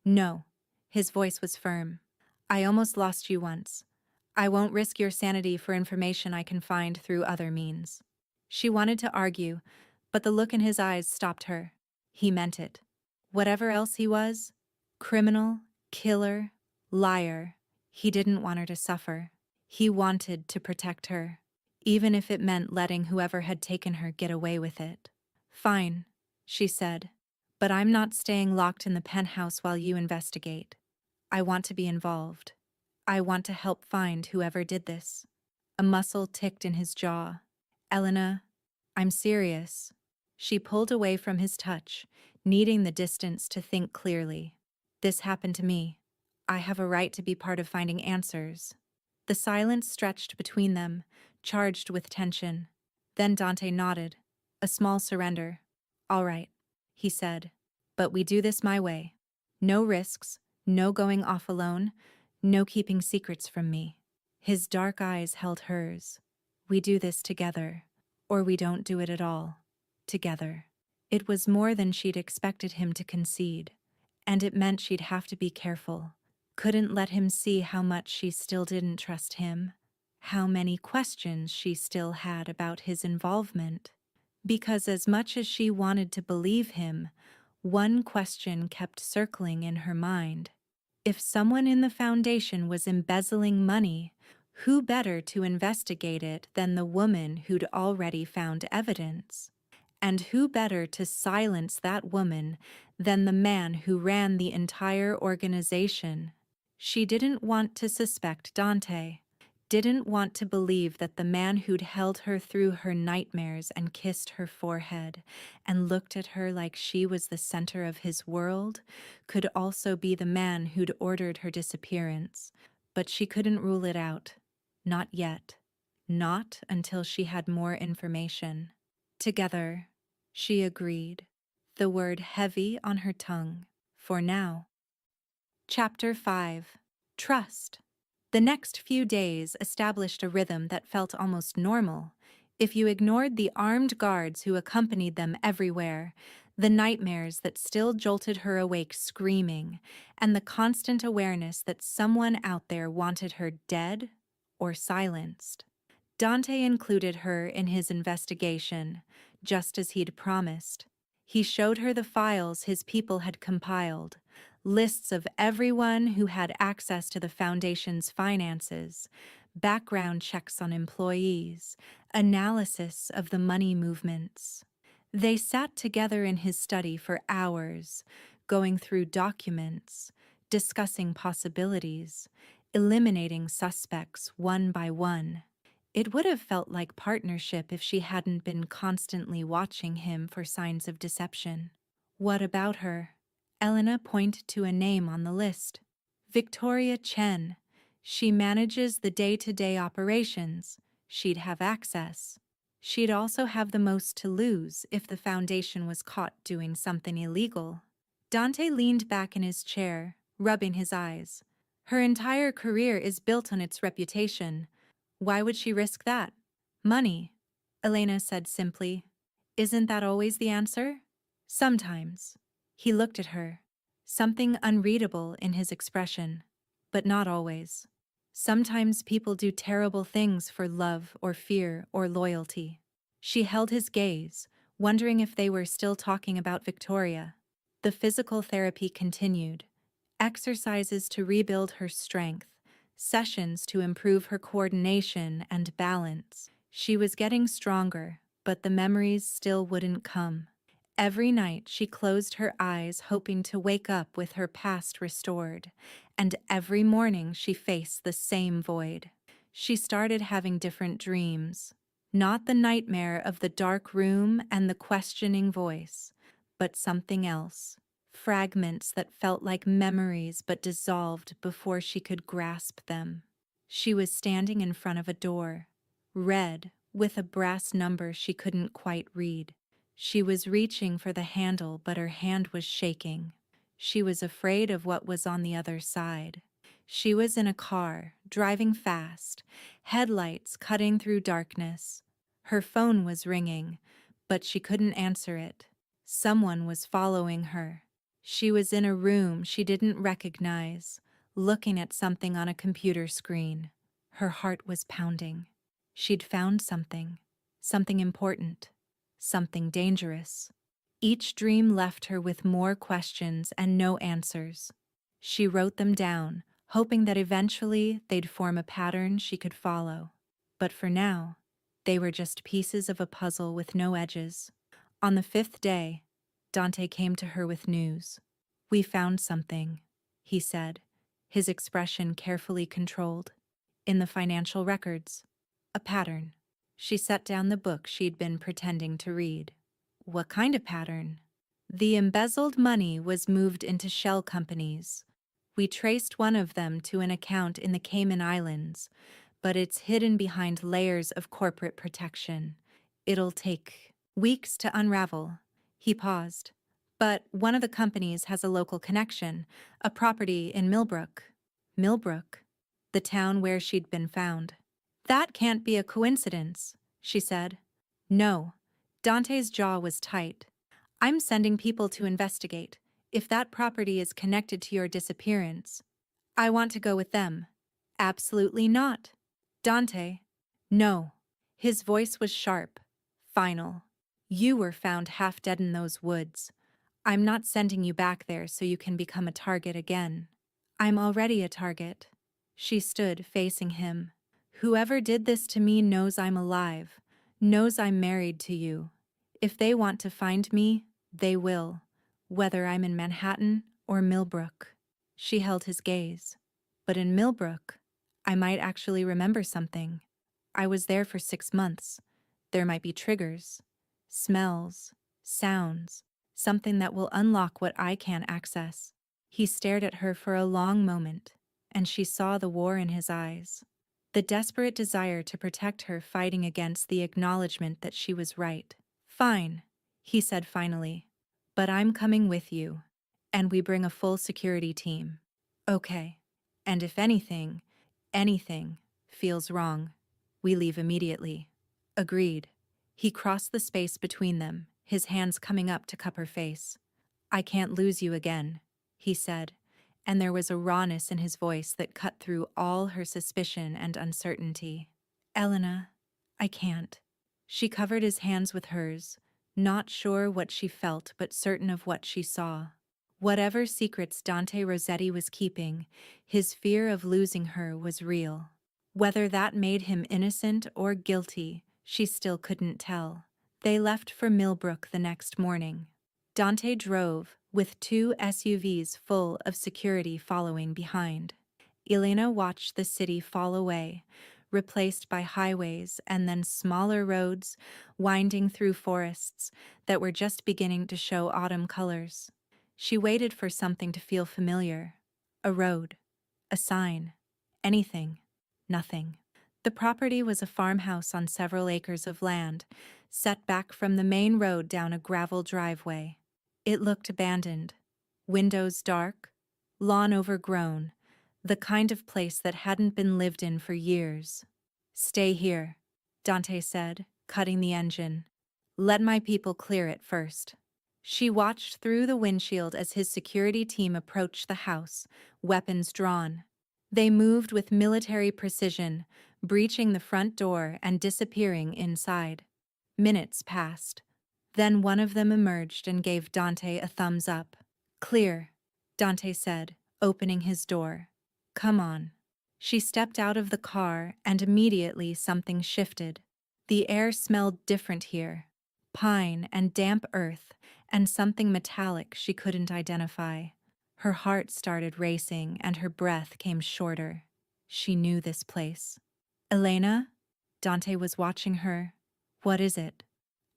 no, his voice was firm. I almost lost you once. I won't risk your sanity for information I can find through other means. She wanted to argue, but the look in his eyes stopped her. He meant it. Whatever else he was, criminal, killer, liar, he didn't want her to suffer. He wanted to protect her, even if it meant letting whoever had taken her get away with it. Fine, she said, but I'm not staying locked in the penthouse while you investigate. I want to be involved. I want to help find whoever did this. A muscle ticked in his jaw. Elena, I'm serious. She pulled away from his touch, needing the distance to think clearly. This happened to me. I have a right to be part of finding answers. The silence stretched between them, charged with tension. Then Dante nodded, a small surrender. All right, he said, but we do this my way. No risks, no going off alone, no keeping secrets from me. His dark eyes held hers. We do this together, or we don't do it at all. Together. It was more than she'd expected him to concede, and it meant she'd have to be careful. Couldn't let him see how much she still didn't trust him, how many questions she still had about his involvement. Because as much as she wanted to believe him, one question kept circling in her mind. If someone in the foundation was embezzling money, who better to investigate it than the woman who'd already found evidence? And who better to silence that woman than the man who ran the entire organization? She didn't want to suspect Dante, didn't want to believe that the man who'd held her through her nightmares and kissed her forehead and looked at her like she was the center of his world could also be the man who'd ordered her disappearance. But she couldn't rule it out. Not yet. Not until she had more information. Together, she agreed, the word heavy on her tongue, for now. Chapter 5. Trust. The next few days established a rhythm that felt almost normal, if you ignored the armed guards who accompanied them everywhere, the nightmares that still jolted her awake screaming, and the constant awareness that someone out there wanted her dead or silenced. Dante included her in his investigation, just as he'd promised. He showed her the files his people had compiled, lists of everyone who had access to the Foundation's finances, background checks on employees, analysis of the money movements. They sat together in his study for hours, going through documents, discussing possibilities, eliminating suspects one by one. It would have felt like partnership if she hadn't been constantly watching him for signs of deception. What about her? Elena pointed to a name on the list. Victoria Chen. She manages the day-to-day operations. She'd have access. She'd also have the most to lose if the Foundation was caught doing something illegal. Dante leaned back in his chair, rubbing his eyes. Her entire career is built on its reputation. Why would she risk that? Money, Elena said simply. Isn't that always the answer? Sometimes. He looked at her, something unreadable in his expression. But not always. Sometimes people do terrible things for love or fear or loyalty. She held his gaze, wondering if they were still talking about Victoria. The physical therapy continued. Exercises to rebuild her strength, sessions to improve her coordination and balance. She was getting stronger, but the memories still wouldn't come. Every night she closed her eyes hoping to wake up with her past restored, and every morning she faced the same void. She started having different dreams, not the nightmare of the dark room and the questioning voice, but something else. Fragments that felt like memories but dissolved before she could grasp them. She was standing in front of a door, red, with a brass number she couldn't quite read. She was reaching for the handle, but her hand was shaking. She was afraid of what was on the other side. She was in a car, driving fast, headlights cutting through darkness. Her phone was ringing, but she couldn't answer it. Someone was following her. She was in a room she didn't recognize, looking at something on a computer screen. Her heart was pounding. She'd found something important. Something dangerous. Each dream left her with more questions and no answers. She wrote them down, hoping that eventually they'd form a pattern she could follow. But for now, they were just pieces of a puzzle with no edges. On the 5th day, Dante came to her with news. "We found something," he said, his expression carefully controlled. "In the financial records. A pattern." She set down the book she'd been pretending to read. "What kind of pattern?" "The embezzled money was moved into shell companies. We traced one of them to an account in the Cayman Islands, but it's hidden behind layers of corporate protection. It'll take weeks to unravel." He paused. "But one of the companies has a local connection, a property in Millbrook." Millbrook? The town where she'd been found. "That can't be a coincidence," she said. "No." Dante's jaw was tight. "I'm sending people to investigate. If that property is connected to your disappearance, I want to go with them." "Absolutely not." "Dante." "No." His voice was sharp, final. "You were found half dead in those woods. I'm not sending you back there so you can become a target again." "I'm already a target." She stood facing him. "Whoever did this to me knows I'm alive, knows I'm married to you. If they want to find me, they will, whether I'm in Manhattan or Millbrook." She held his gaze. "But in Millbrook, I might actually remember something. I was there for 6 months. There might be triggers, smells, sounds, something that will unlock what I can't access." He stared at her for a long moment, and she saw the war in his eyes. The desperate desire to protect her fighting against the acknowledgement that she was right. "Fine," he said finally. "But I'm coming with you, and we bring a full security team." "Okay. And if anything feels wrong, we leave immediately." "Agreed." He crossed the space between them, his hands coming up to cup her face. "I can't lose you again," he said, and there was a rawness in his voice that cut through all her suspicion and uncertainty. "Elena, I can't." She covered his hands with hers, not sure what she felt but certain of what she saw. Whatever secrets Dante Rossetti was keeping, his fear of losing her was real. Whether that made him innocent or guilty, she still couldn't tell. They left for Millbrook the next morning. Dante drove, with 2 SUVs full of security following behind. Elena watched the city fall away, replaced by highways and then smaller roads winding through forests that were just beginning to show autumn colors. She waited for something to feel familiar. A road, a sign, anything, nothing. The property was a farmhouse on several acres of land, set back from the main road down a gravel driveway. It looked abandoned. Windows dark, lawn overgrown, the kind of place that hadn't been lived in for years. "Stay here," Dante said, cutting the engine. "Let my people clear it first." She watched through the windshield as his security team approached the house, weapons drawn. They moved with military precision, breaching the front door and disappearing inside. Minutes passed. Then one of them emerged and gave Dante a thumbs up. "Clear," Dante said, opening his door. "Come on." She stepped out of the car and immediately something shifted. The air smelled different here. Pine and damp earth and something metallic she couldn't identify. Her heart started racing and her breath came shorter. She knew this place. "Elena?" Dante was watching her. "What is it?"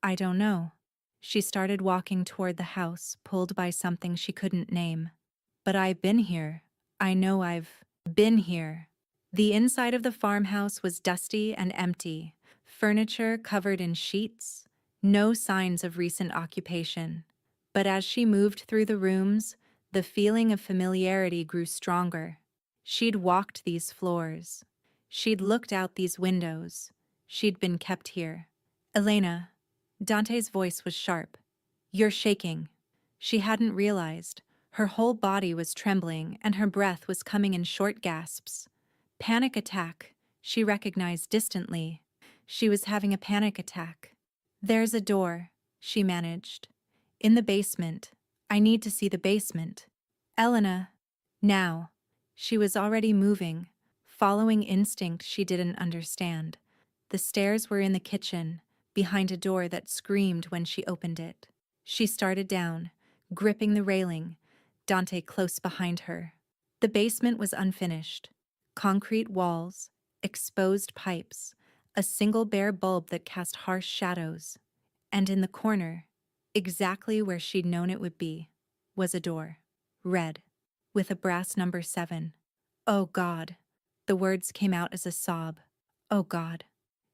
"I don't know." She started walking toward the house, pulled by something she couldn't name. "But I've been here. I know I've been here." The inside of the farmhouse was dusty and empty, furniture covered in sheets, no signs of recent occupation. But as she moved through the rooms, the feeling of familiarity grew stronger. She'd walked these floors. She'd looked out these windows. She'd been kept here. "Elena." Dante's voice was sharp. "You're shaking." She hadn't realized. Her whole body was trembling and her breath was coming in short gasps. Panic attack, she recognized distantly. She was having a panic attack. "There's a door," she managed. "In the basement. I need to see the basement." "Elena." Now. She was already moving, following instinct she didn't understand. The stairs were in the kitchen, behind a door that screamed when she opened it. She started down, gripping the railing, Dante close behind her. The basement was unfinished. Concrete walls, exposed pipes, a single bare bulb that cast harsh shadows. And in the corner, exactly where she'd known it would be, was a door. Red, with a brass number 7. "Oh God." The words came out as a sob. "Oh God."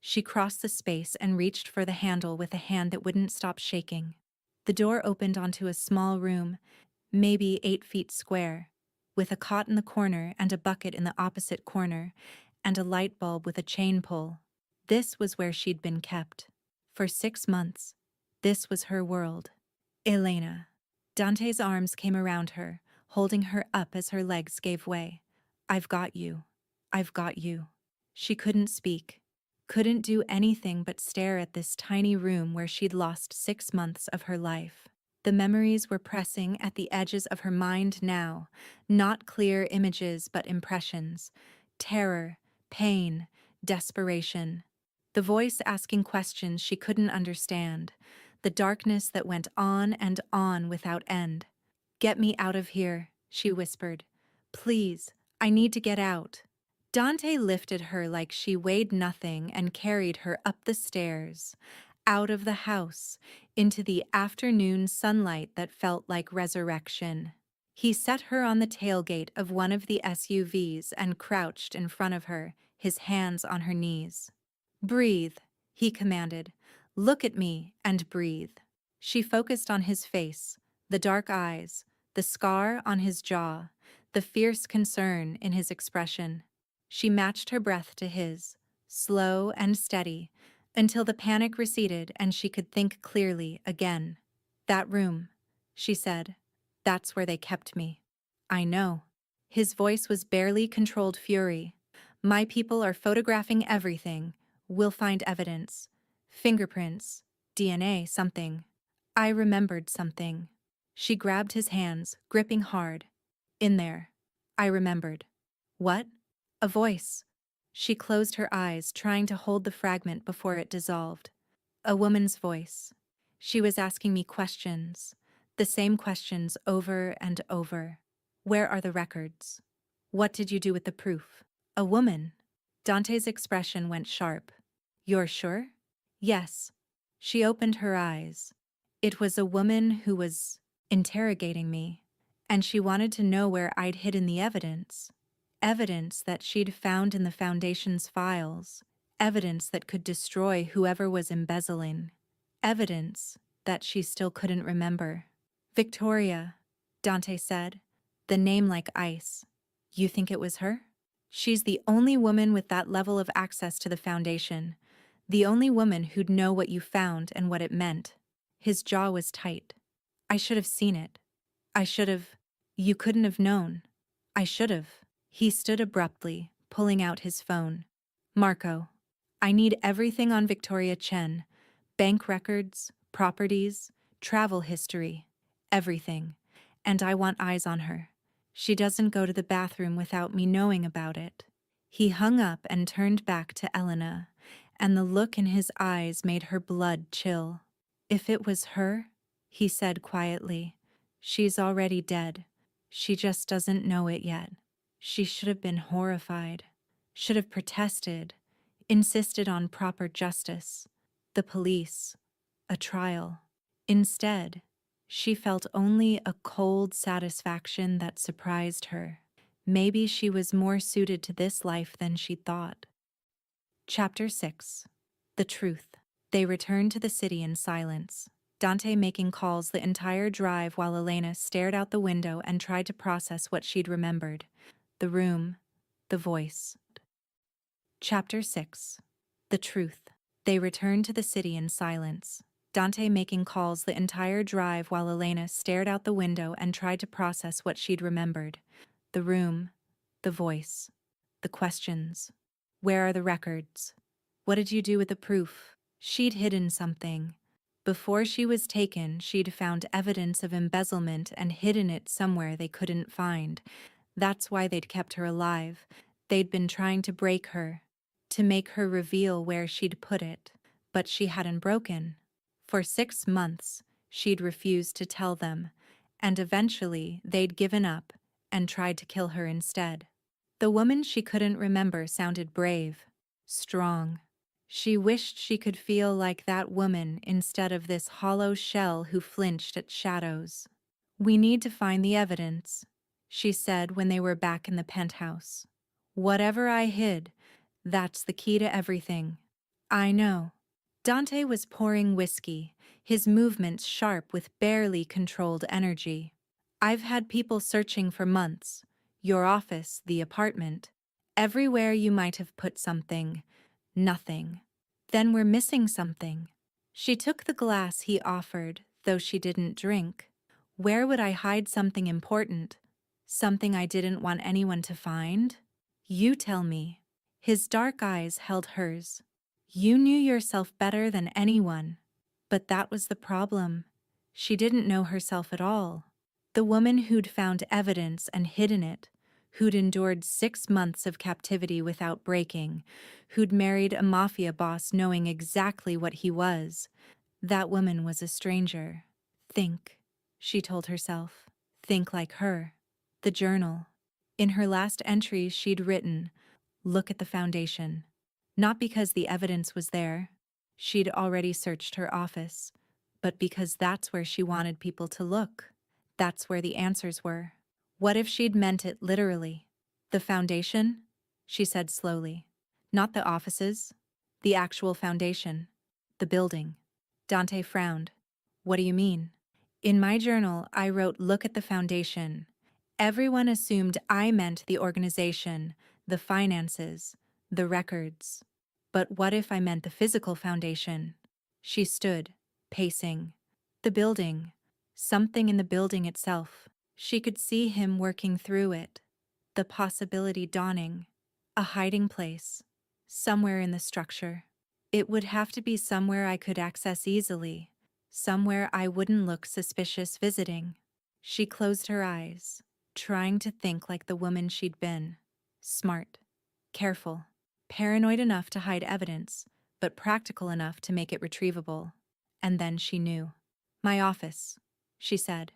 She crossed the space and reached for the handle with a hand that wouldn't stop shaking. The door opened onto a small room, maybe 8 feet square, with a cot in the corner and a bucket in the opposite corner, and a light bulb with a chain pull. This was where she'd been kept. For 6 months. This was her world. "Elena." Dante's arms came around her, holding her up as her legs gave way. "I've got you. I've got you." She couldn't speak. Couldn't do anything but stare at this tiny room where she'd lost 6 months of her life. The memories were pressing at the edges of her mind now, not clear images but impressions. Terror, pain, desperation. The voice asking questions she couldn't understand. The darkness that went on and on without end. "Get me out of here," she whispered. "Please, I need to get out." Dante lifted her like she weighed nothing and carried her up the stairs, out of the house, into the afternoon sunlight that felt like resurrection. He set her on the tailgate of one of the SUVs and crouched in front of her, his hands on her knees. "Breathe," he commanded. "Look at me and breathe." She focused on his face, the dark eyes, the scar on his jaw, the fierce concern in his expression. She matched her breath to his, slow and steady, until the panic receded and she could think clearly again. "That room," she said. "That's where they kept me." "I know." His voice was barely controlled fury. "My people are photographing everything. We'll find evidence. Fingerprints, DNA, something." I remembered something. She grabbed his hands, gripping hard. "In there." I remembered. "What?" A voice. She closed her eyes, trying to hold the fragment before it dissolved. A woman's voice. She was asking me questions, the same questions over and over. "Where are the records? What did you do with the proof?" A woman. Dante's expression went sharp. "You're sure?" "Yes." She opened her eyes. It was a woman who was interrogating me, and she wanted to know where I'd hidden the evidence. Evidence that she'd found in the Foundation's files, Evidence that could destroy whoever was embezzling. Evidence that she still couldn't remember. Victoria, Dante said, the name like ice. You think it was her? She's the only woman with that level of access to the foundation. The only woman who'd know what you found and what it meant. His jaw was tight. I should have seen it. I should have. You couldn't have known. I should have. He stood abruptly, pulling out his phone. Marco, I need everything on Victoria Chen. Bank records, properties, travel history. Everything. And I want eyes on her. She doesn't go to the bathroom without me knowing about it. He hung up and turned back to Elena, and the look in his eyes made her blood chill. If it was her, he said quietly, she's already dead. She just doesn't know it yet. She should have been horrified, should have protested, insisted on proper justice, the police, a trial. Instead, she felt only a cold satisfaction that surprised her. Maybe she was more suited to this life than she thought. Chapter 6. The Truth. They returned to the city in silence, Dante making calls the entire drive while Elena stared out the window and tried to process what she'd remembered. The room, the voice. Chapter 6. The Truth. They returned to the city in silence, Dante making calls the entire drive while Elena stared out the window and tried to process what she'd remembered. The room, the voice, the questions. Where are the records? What did you do with the proof? She'd hidden something. Before she was taken, she'd found evidence of embezzlement and hidden it somewhere they couldn't find. That's why they'd kept her alive. They'd been trying to break her, to make her reveal where she'd put it. But she hadn't broken. For 6 months, she'd refused to tell them, and eventually they'd given up and tried to kill her instead. The woman she couldn't remember sounded brave, strong. She wished she could feel like that woman instead of this hollow shell who flinched at shadows. We need to find the evidence, she said when they were back in the penthouse. Whatever I hid, that's the key to everything. I know. Dante was pouring whiskey, his movements sharp with barely controlled energy. I've had people searching for months. Your office, the apartment. Everywhere you might have put something. Nothing. Then we're missing something. She took the glass he offered, though she didn't drink. Where would I hide something important? Something I didn't want anyone to find? You tell me. His dark eyes held hers. You knew yourself better than anyone. But that was the problem. She didn't know herself at all. The woman who'd found evidence and hidden it, who'd endured 6 months of captivity without breaking, who'd married a mafia boss knowing exactly what he was. That woman was a stranger. Think, she told herself. Think like her. The journal. In her last entry she'd written, "Look at the foundation." Not because the evidence was there. She'd already searched her office. But because that's where she wanted people to look. That's where the answers were. What if she'd meant it literally? The foundation? She said slowly. Not the offices. The actual foundation. The building. Dante frowned. What do you mean? In my journal, I wrote, "Look at the foundation." Everyone assumed I meant the organization, the finances, the records. But what if I meant the physical foundation? She stood, pacing. The building. Something in the building itself. She could see him working through it. The possibility dawning. A hiding place. Somewhere in the structure. It would have to be somewhere I could access easily. Somewhere I wouldn't look suspicious visiting. She closed her eyes, trying to think like the woman she'd been. Smart. Careful. Paranoid enough to hide evidence, but practical enough to make it retrievable. And then she knew. My office, she said.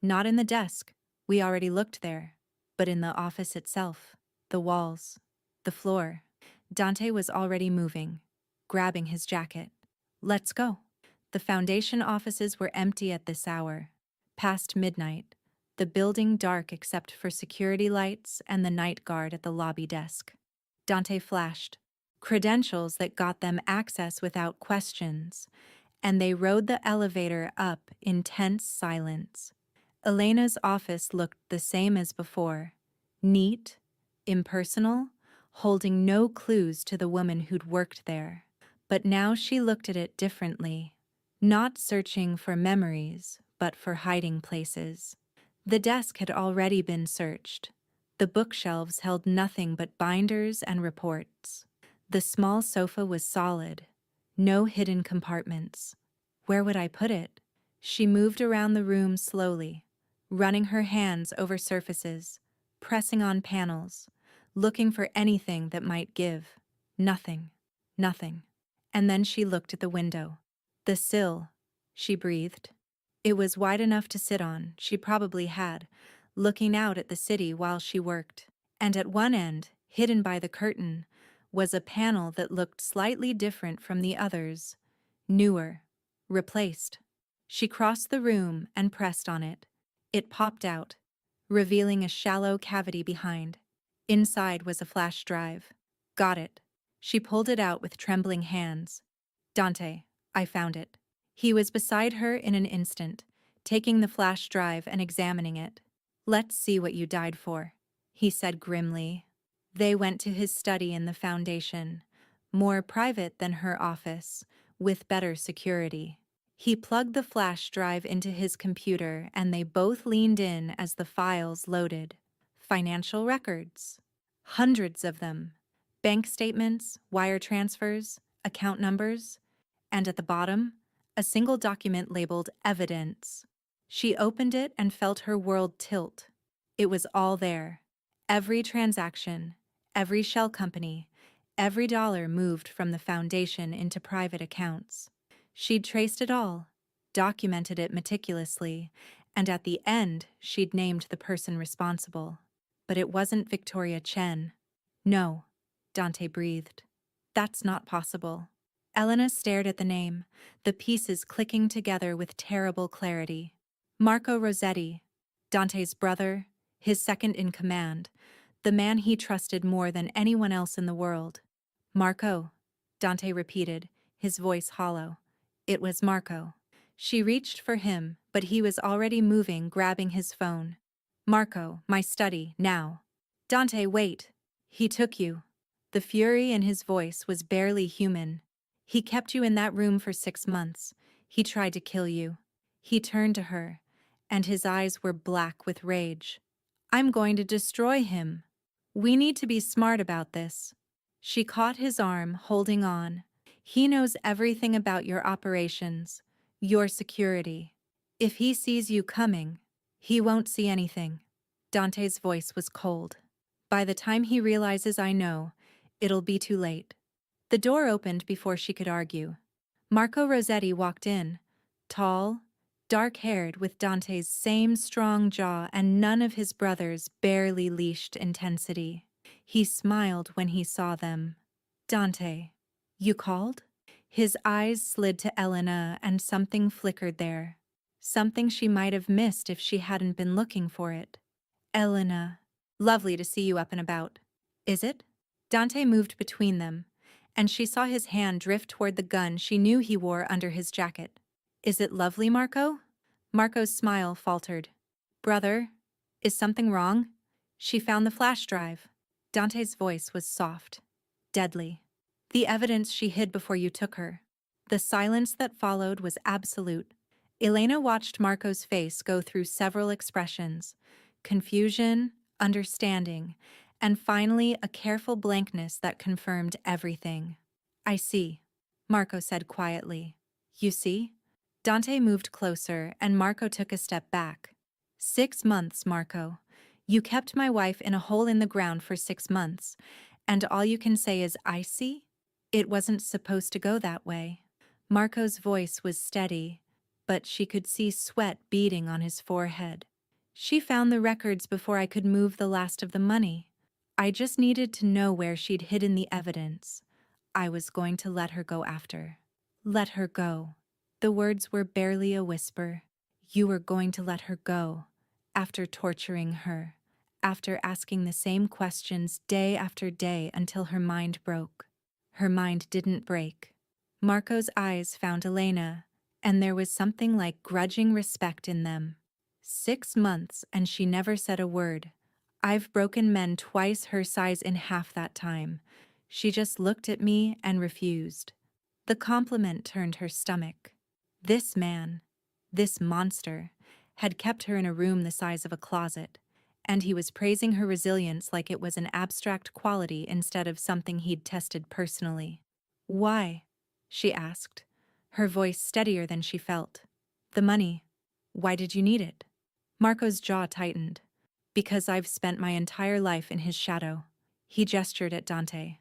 Not in the desk. We already looked there. But in the office itself. The walls. The floor. Dante was already moving, grabbing his jacket. Let's go. The foundation offices were empty at this hour. Past midnight. The building dark except for security lights and the night guard at the lobby desk. Dante flashed. credentials that got them access without questions, and they rode the elevator up in tense silence. Elena's office looked the same as before, neat, impersonal, holding no clues to the woman who'd worked there. But now she looked at it differently, not searching for memories, but for hiding places. The desk had already been searched. The bookshelves held nothing but binders and reports. The small sofa was solid, no hidden compartments. Where would I put it? She moved around the room slowly, running her hands over surfaces, pressing on panels, looking for anything that might give. Nothing. Nothing. And then she looked at the window. The sill, she breathed. It was wide enough to sit on, she probably had, looking out at the city while she worked. And at one end, hidden by the curtain, was a panel that looked slightly different from the others, newer, replaced. She crossed the room and pressed on it. It popped out, revealing a shallow cavity behind. Inside was a flash drive. Got it. She pulled it out with trembling hands. Dante, I found it. He was beside her in an instant, taking the flash drive and examining it. Let's see what you died for, he said grimly. They went to his study in the foundation, more private than her office, with better security. He plugged the flash drive into his computer and they both leaned in as the files loaded. Financial records. Hundreds of them. Bank statements, wire transfers, account numbers, and at the bottom, a single document labeled Evidence. She opened it and felt her world tilt. It was all there. Every transaction, every shell company, every dollar moved from the foundation into private accounts. She'd traced it all, documented it meticulously, and at the end, she'd named the person responsible. But it wasn't Victoria Chen. No, Dante breathed. That's not possible. Elena stared at the name, the pieces clicking together with terrible clarity. Marco Rossetti, Dante's brother, his second in command, the man he trusted more than anyone else in the world. Marco, Dante repeated, his voice hollow. It was Marco. She reached for him, but he was already moving, grabbing his phone. Marco, my study, now. Dante, wait. He took you. The fury in his voice was barely human. He kept you in that room for 6 months. He tried to kill you. He turned to her, and his eyes were black with rage. I'm going to destroy him. We need to be smart about this. She caught his arm, holding on. He knows everything about your operations, your security. If he sees you coming, he won't see anything. Dante's voice was cold. By the time he realizes I know, it'll be too late. The door opened before she could argue. Marco Rossetti walked in, tall, dark-haired with Dante's same strong jaw and none of his brother's barely leashed intensity. He smiled when he saw them. Dante, you called? His eyes slid to Elena and something flickered there. Something she might have missed if she hadn't been looking for it. Elena, lovely to see you up and about. Is it? Dante moved between them, and she saw his hand drift toward the gun she knew he wore under his jacket. Is it lovely, Marco? Marco's smile faltered. Brother, is something wrong? She found the flash drive. Dante's voice was soft, deadly. The evidence she hid before you took her. The silence that followed was absolute. Elena watched Marco's face go through several expressions: confusion, understanding, and finally a careful blankness that confirmed everything. I see, Marco said quietly. You see? Dante moved closer, and Marco took a step back. 6 months, Marco. You kept my wife in a hole in the ground for 6 months, and all you can say is, I see? It wasn't supposed to go that way. Marco's voice was steady, but she could see sweat beading on his forehead. She found the records before I could move the last of the money. I just needed to know where she'd hidden the evidence. I was going to let her go after. Let her go. The words were barely a whisper. You were going to let her go, after torturing her, after asking the same questions day after day until her mind broke. Her mind didn't break. Marco's eyes found Elena, and there was something like grudging respect in them. 6 months and she never said a word. I've broken men twice her size in half that time. She just looked at me and refused. The compliment turned her stomach. This man, this monster, had kept her in a room the size of a closet, and he was praising her resilience like it was an abstract quality instead of something he'd tested personally. Why? She asked, her voice steadier than she felt. The money. Why did you need it? Marco's jaw tightened. Because I've spent my entire life in his shadow. He gestured at Dante.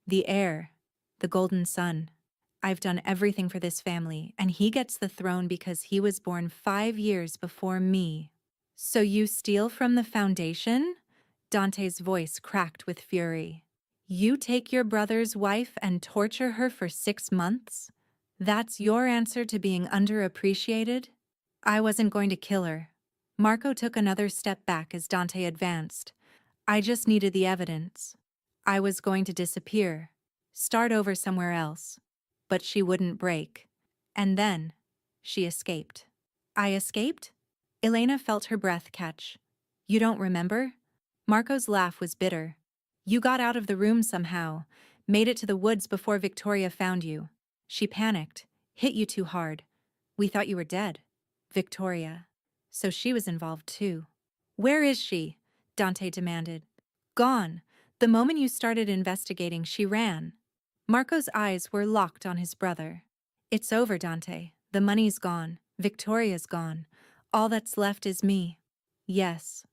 The heir. The golden son. I've done everything for this family, and he gets the throne because he was born 5 years before me. So you steal from the foundation? Dante's voice cracked with fury. You take your brother's wife and torture her for 6 months? That's your answer to being underappreciated? I wasn't going to kill her. Marco took another step back as Dante advanced. I just needed the evidence. I was going to disappear, start over somewhere else. But she wouldn't break. And then, she escaped. I escaped? Elena felt her breath catch. You don't remember? Marco's laugh was bitter. You got out of the room somehow, made it to the woods before Victoria found you. She panicked, hit you too hard. We thought you were dead. Victoria. So she was involved too. Where is she? Dante demanded. Gone. The moment you started investigating, she ran. Marco's eyes were locked on his brother. It's over, Dante. The money's gone. Victoria's gone. All that's left is me. Yes,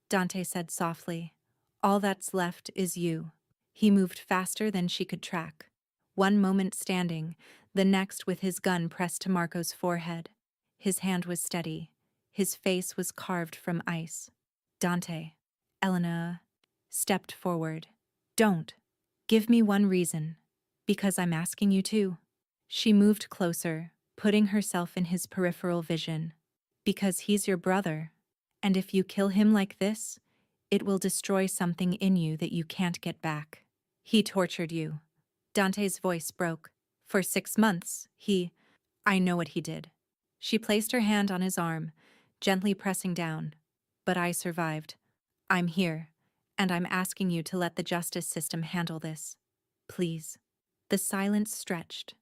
Dante said softly. All that's left is you. He moved faster than she could track. One moment standing, the next with his gun pressed to Marco's forehead. His hand was steady. His face was carved from ice. Dante. Elena stepped forward. Don't. Give me one reason. Because I'm asking you to. She moved closer, putting herself in his peripheral vision. Because he's your brother. And if you kill him like this, it will destroy something in you that you can't get back. He tortured you. Dante's voice broke. For 6 months, I know what he did. She placed her hand on his arm, gently pressing down. But I survived. I'm here, and I'm asking you to let the justice system handle this. Please. The silence stretched,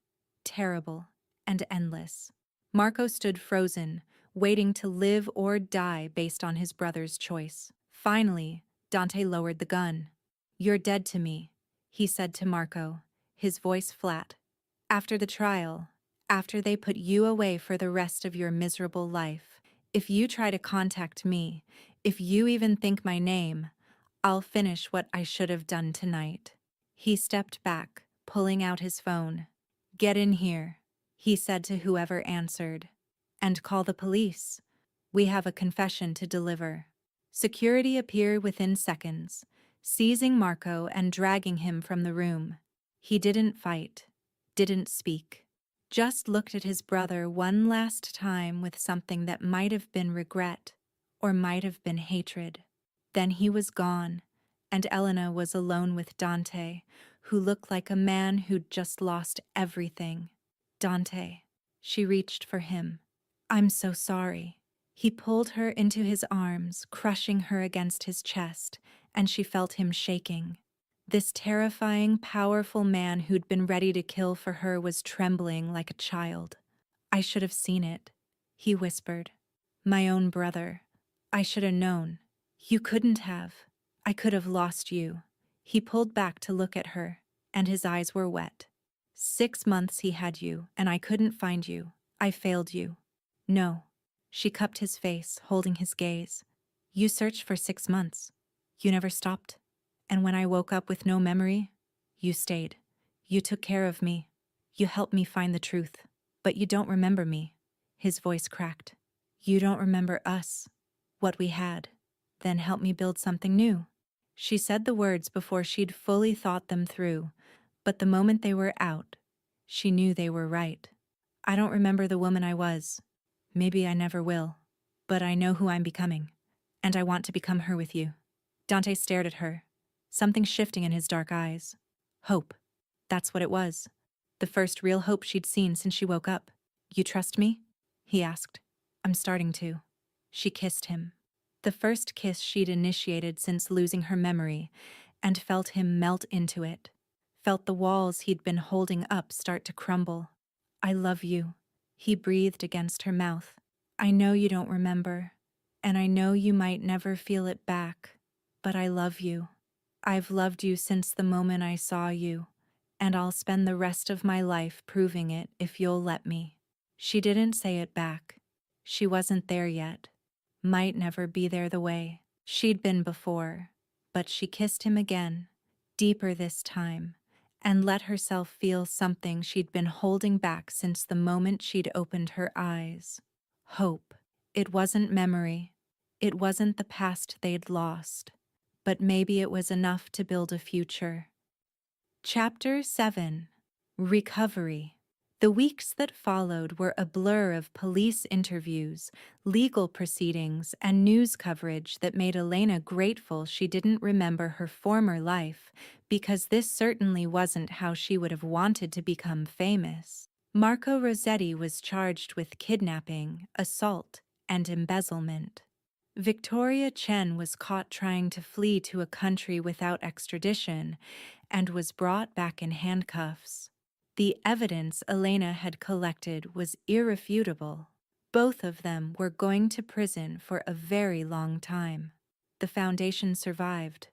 terrible and endless. Marco stood frozen, waiting to live or die based on his brother's choice. Finally, Dante lowered the gun. You're dead to me, he said to Marco, his voice flat. After the trial, after they put you away for the rest of your miserable life, if you try to contact me, if you even think my name, I'll finish what I should have done tonight. He stepped back, pulling out his phone. Get in here, he said to whoever answered. And call the police. We have a confession to deliver. Security appeared within seconds, seizing Marco and dragging him from the room. He didn't fight, didn't speak, just looked at his brother one last time with something that might have been regret or might have been hatred. Then he was gone, and Elena was alone with Dante, who looked like a man who'd just lost everything. Dante. She reached for him. I'm so sorry. He pulled her into his arms, crushing her against his chest, and she felt him shaking. This terrifying, powerful man who'd been ready to kill for her was trembling like a child. I should have seen it, he whispered. My own brother. I should have known. You couldn't have. I could have lost you. He pulled back to look at her, and his eyes were wet. 6 months he had you, and I couldn't find you. I failed you. No. She cupped his face, holding his gaze. You searched for 6 months. You never stopped. And when I woke up with no memory, you stayed. You took care of me. You helped me find the truth. But you don't remember me. His voice cracked. You don't remember us. What we had. Then help me build something new. She said the words before she'd fully thought them through, but the moment they were out, she knew they were right. I don't remember the woman I was. Maybe I never will. But I know who I'm becoming, and I want to become her with you. Dante stared at her, something shifting in his dark eyes. Hope. That's what it was. The first real hope she'd seen since she woke up. You trust me? He asked. I'm starting to. She kissed him. The first kiss she'd initiated since losing her memory, and felt him melt into it. Felt the walls he'd been holding up start to crumble. I love you, he breathed against her mouth. I know you don't remember, and I know you might never feel it back, but I love you. I've loved you since the moment I saw you, and I'll spend the rest of my life proving it if you'll let me. She didn't say it back. She wasn't there yet. Might never be there the way she'd been before, but she kissed him again, deeper this time, and let herself feel something she'd been holding back since the moment she'd opened her eyes. Hope. It wasn't memory. It wasn't the past they'd lost, but maybe it was enough to build a future. Chapter 7. Recovery. The weeks that followed were a blur of police interviews, legal proceedings, and news coverage that made Elena grateful she didn't remember her former life, because this certainly wasn't how she would have wanted to become famous. Marco Rossetti was charged with kidnapping, assault, and embezzlement. Victoria Chen was caught trying to flee to a country without extradition and was brought back in handcuffs. The evidence Elena had collected was irrefutable. Both of them were going to prison for a very long time. The foundation survived.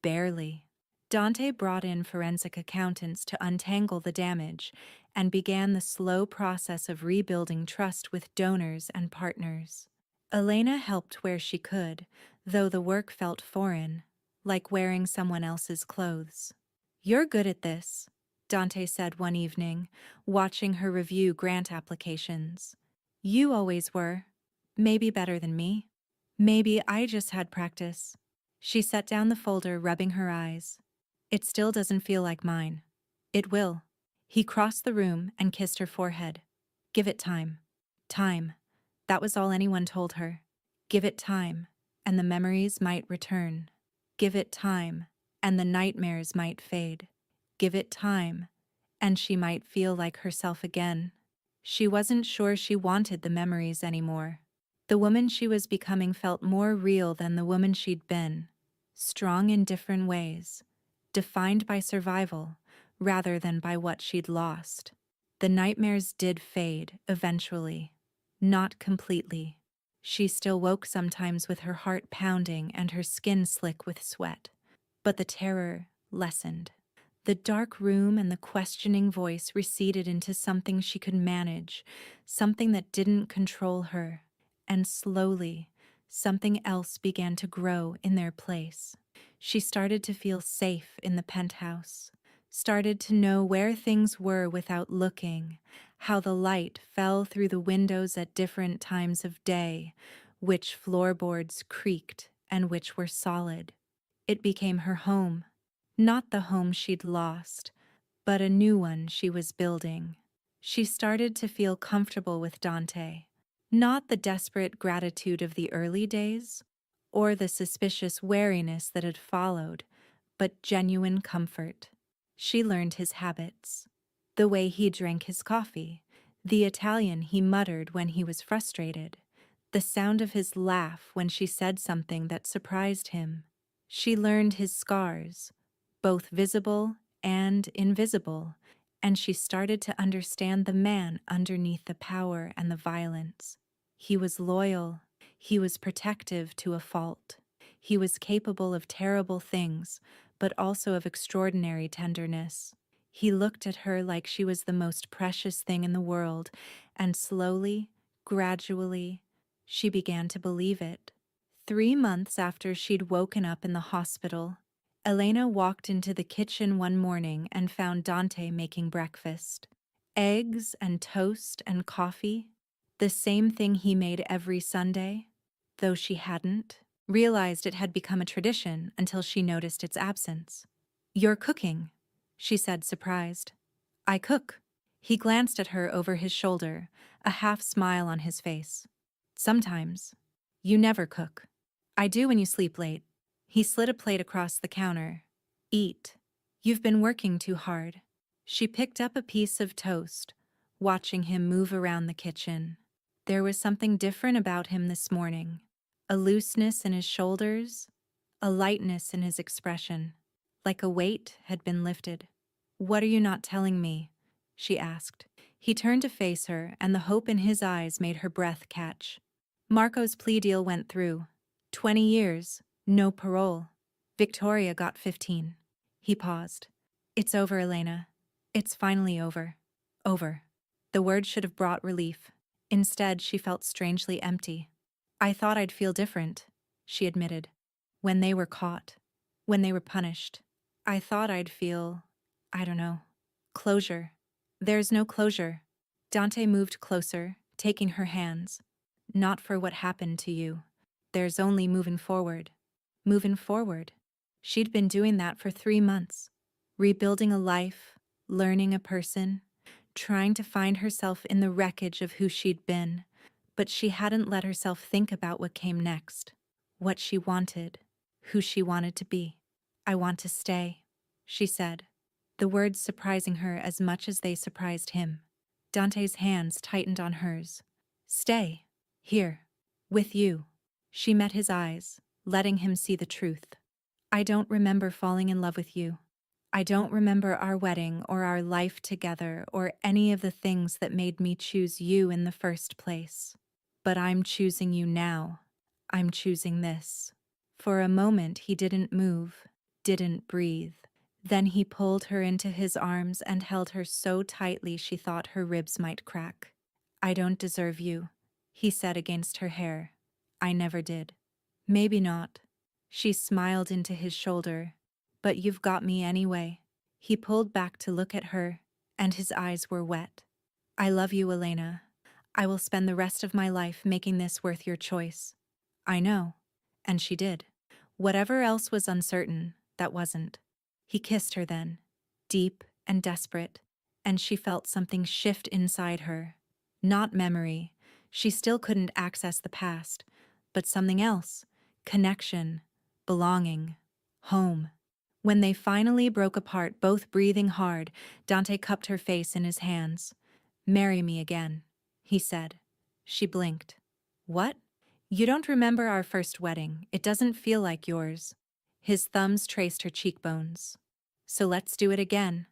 Barely. Dante brought in forensic accountants to untangle the damage and began the slow process of rebuilding trust with donors and partners. Elena helped where she could, though the work felt foreign, like wearing someone else's clothes. You're good at this, Dante said one evening, watching her review grant applications. You always were. Maybe better than me. Maybe I just had practice. She set down the folder, rubbing her eyes. It still doesn't feel like mine. It will. He crossed the room and kissed her forehead. Give it time. Time. That was all anyone told her. Give it time, and the memories might return. Give it time, and the nightmares might fade. Give it time, and she might feel like herself again. She wasn't sure she wanted the memories anymore. The woman she was becoming felt more real than the woman she'd been, strong in different ways, defined by survival rather than by what she'd lost. The nightmares did fade, eventually. Not completely. She still woke sometimes with her heart pounding and her skin slick with sweat. But the terror lessened. The dark room and the questioning voice receded into something she could manage, something that didn't control her. And slowly, something else began to grow in their place. She started to feel safe in the penthouse, started to know where things were without looking, how the light fell through the windows at different times of day, which floorboards creaked and which were solid. It became her home. Not the home she'd lost, but a new one she was building. She started to feel comfortable with Dante. Not the desperate gratitude of the early days, or the suspicious wariness that had followed, but genuine comfort. She learned his habits. The way he drank his coffee, the Italian he muttered when he was frustrated, the sound of his laugh when she said something that surprised him. She learned his scars, both visible and invisible, and she started to understand the man underneath the power and the violence. He was loyal. He was protective to a fault. He was capable of terrible things, but also of extraordinary tenderness. He looked at her like she was the most precious thing in the world, and slowly, gradually, she began to believe it. 3 months after she'd woken up in the hospital, Elena walked into the kitchen one morning and found Dante making breakfast. Eggs and toast and coffee, the same thing he made every Sunday, though she hadn't realized it had become a tradition until she noticed its absence. You're cooking, she said, surprised. I cook. He glanced at her over his shoulder, a half smile on his face. Sometimes. You never cook. I do when you sleep late. He slid a plate across the counter. Eat. You've been working too hard. She picked up a piece of toast, watching him move around the kitchen. There was something different about him this morning. A looseness in his shoulders, a lightness in his expression, like a weight had been lifted. "What are you not telling me?" she asked. He turned to face her, and the hope in his eyes made her breath catch. Marco's plea deal went through. 20 years, no parole. Victoria got 15. He paused. "It's over, Elena. It's finally over. Over." The word should have brought relief. Instead, she felt strangely empty. "I thought I'd feel different," she admitted. "When they were caught. When they were punished. I thought I'd feel, I don't know, closure. There's no closure." Dante moved closer, taking her hands. "Not for what happened to you. There's only moving forward." Moving forward. She'd been doing that for 3 months. Rebuilding a life, learning a person, trying to find herself in the wreckage of who she'd been. But she hadn't let herself think about what came next. What she wanted. Who she wanted to be. "I want to stay," she said, the words surprising her as much as they surprised him. Dante's hands tightened on hers. "Stay. Here. With you." She met his eyes, letting him see the truth. "I don't remember falling in love with you. I don't remember our wedding or our life together or any of the things that made me choose you in the first place. But I'm choosing you now. I'm choosing this." For a moment he didn't move, didn't breathe. Then he pulled her into his arms and held her so tightly she thought her ribs might crack. "I don't deserve you," he said against her hair. "I never did." "Maybe not." She smiled into his shoulder. "But you've got me anyway." He pulled back to look at her, and his eyes were wet. "I love you, Elena. I will spend the rest of my life making this worth your choice." "I know." And she did. Whatever else was uncertain, that wasn't. He kissed her then, deep and desperate, and she felt something shift inside her. Not memory. She still couldn't access the past, but something else. Connection. Belonging. Home. When they finally broke apart, both breathing hard, Dante cupped her face in his hands. "Marry me again," he said. She blinked. "What? You don't remember our first wedding. It doesn't feel like yours." His thumbs traced her cheekbones. "So let's do it again.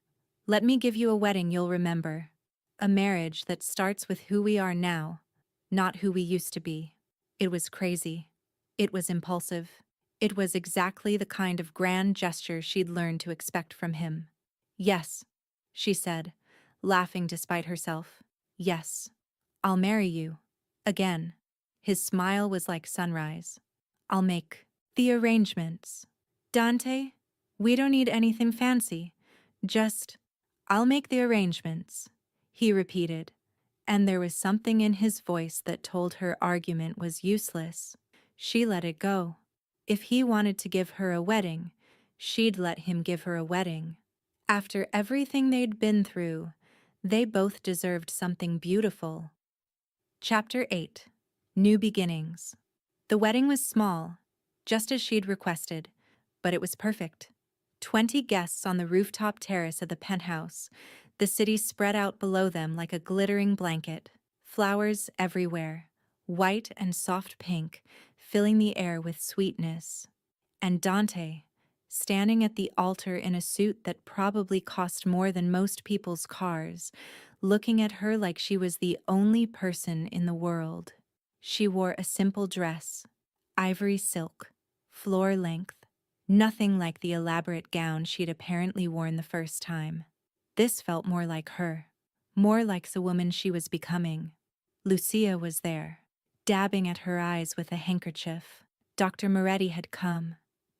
Let me give you a wedding you'll remember. A marriage that starts with who we are now, not who we used to be." It was crazy. It was impulsive. It was exactly the kind of grand gesture she'd learned to expect from him. "Yes," she said, laughing despite herself. "Yes. I'll marry you. Again." His smile was like sunrise. "I'll make the arrangements." "Dante, we don't need anything fancy. Just, I'll make the arrangements," he repeated, and there was something in his voice that told her argument was useless. She let it go. If he wanted to give her a wedding, she'd let him give her a wedding. After everything they'd been through, they both deserved something beautiful. Chapter 8. New Beginnings. The wedding was small, just as she'd requested, but it was perfect. 20 guests on the rooftop terrace of the penthouse, the city spread out below them like a glittering blanket, flowers everywhere, white and soft pink, filling the air with sweetness. And Dante, standing at the altar in a suit that probably cost more than most people's cars, looking at her like she was the only person in the world. She wore a simple dress, ivory silk, floor length, nothing like the elaborate gown she'd apparently worn the first time. This felt more like her, more like the woman she was becoming. Lucia was there, dabbing at her eyes with a handkerchief. Dr. Moretti had come,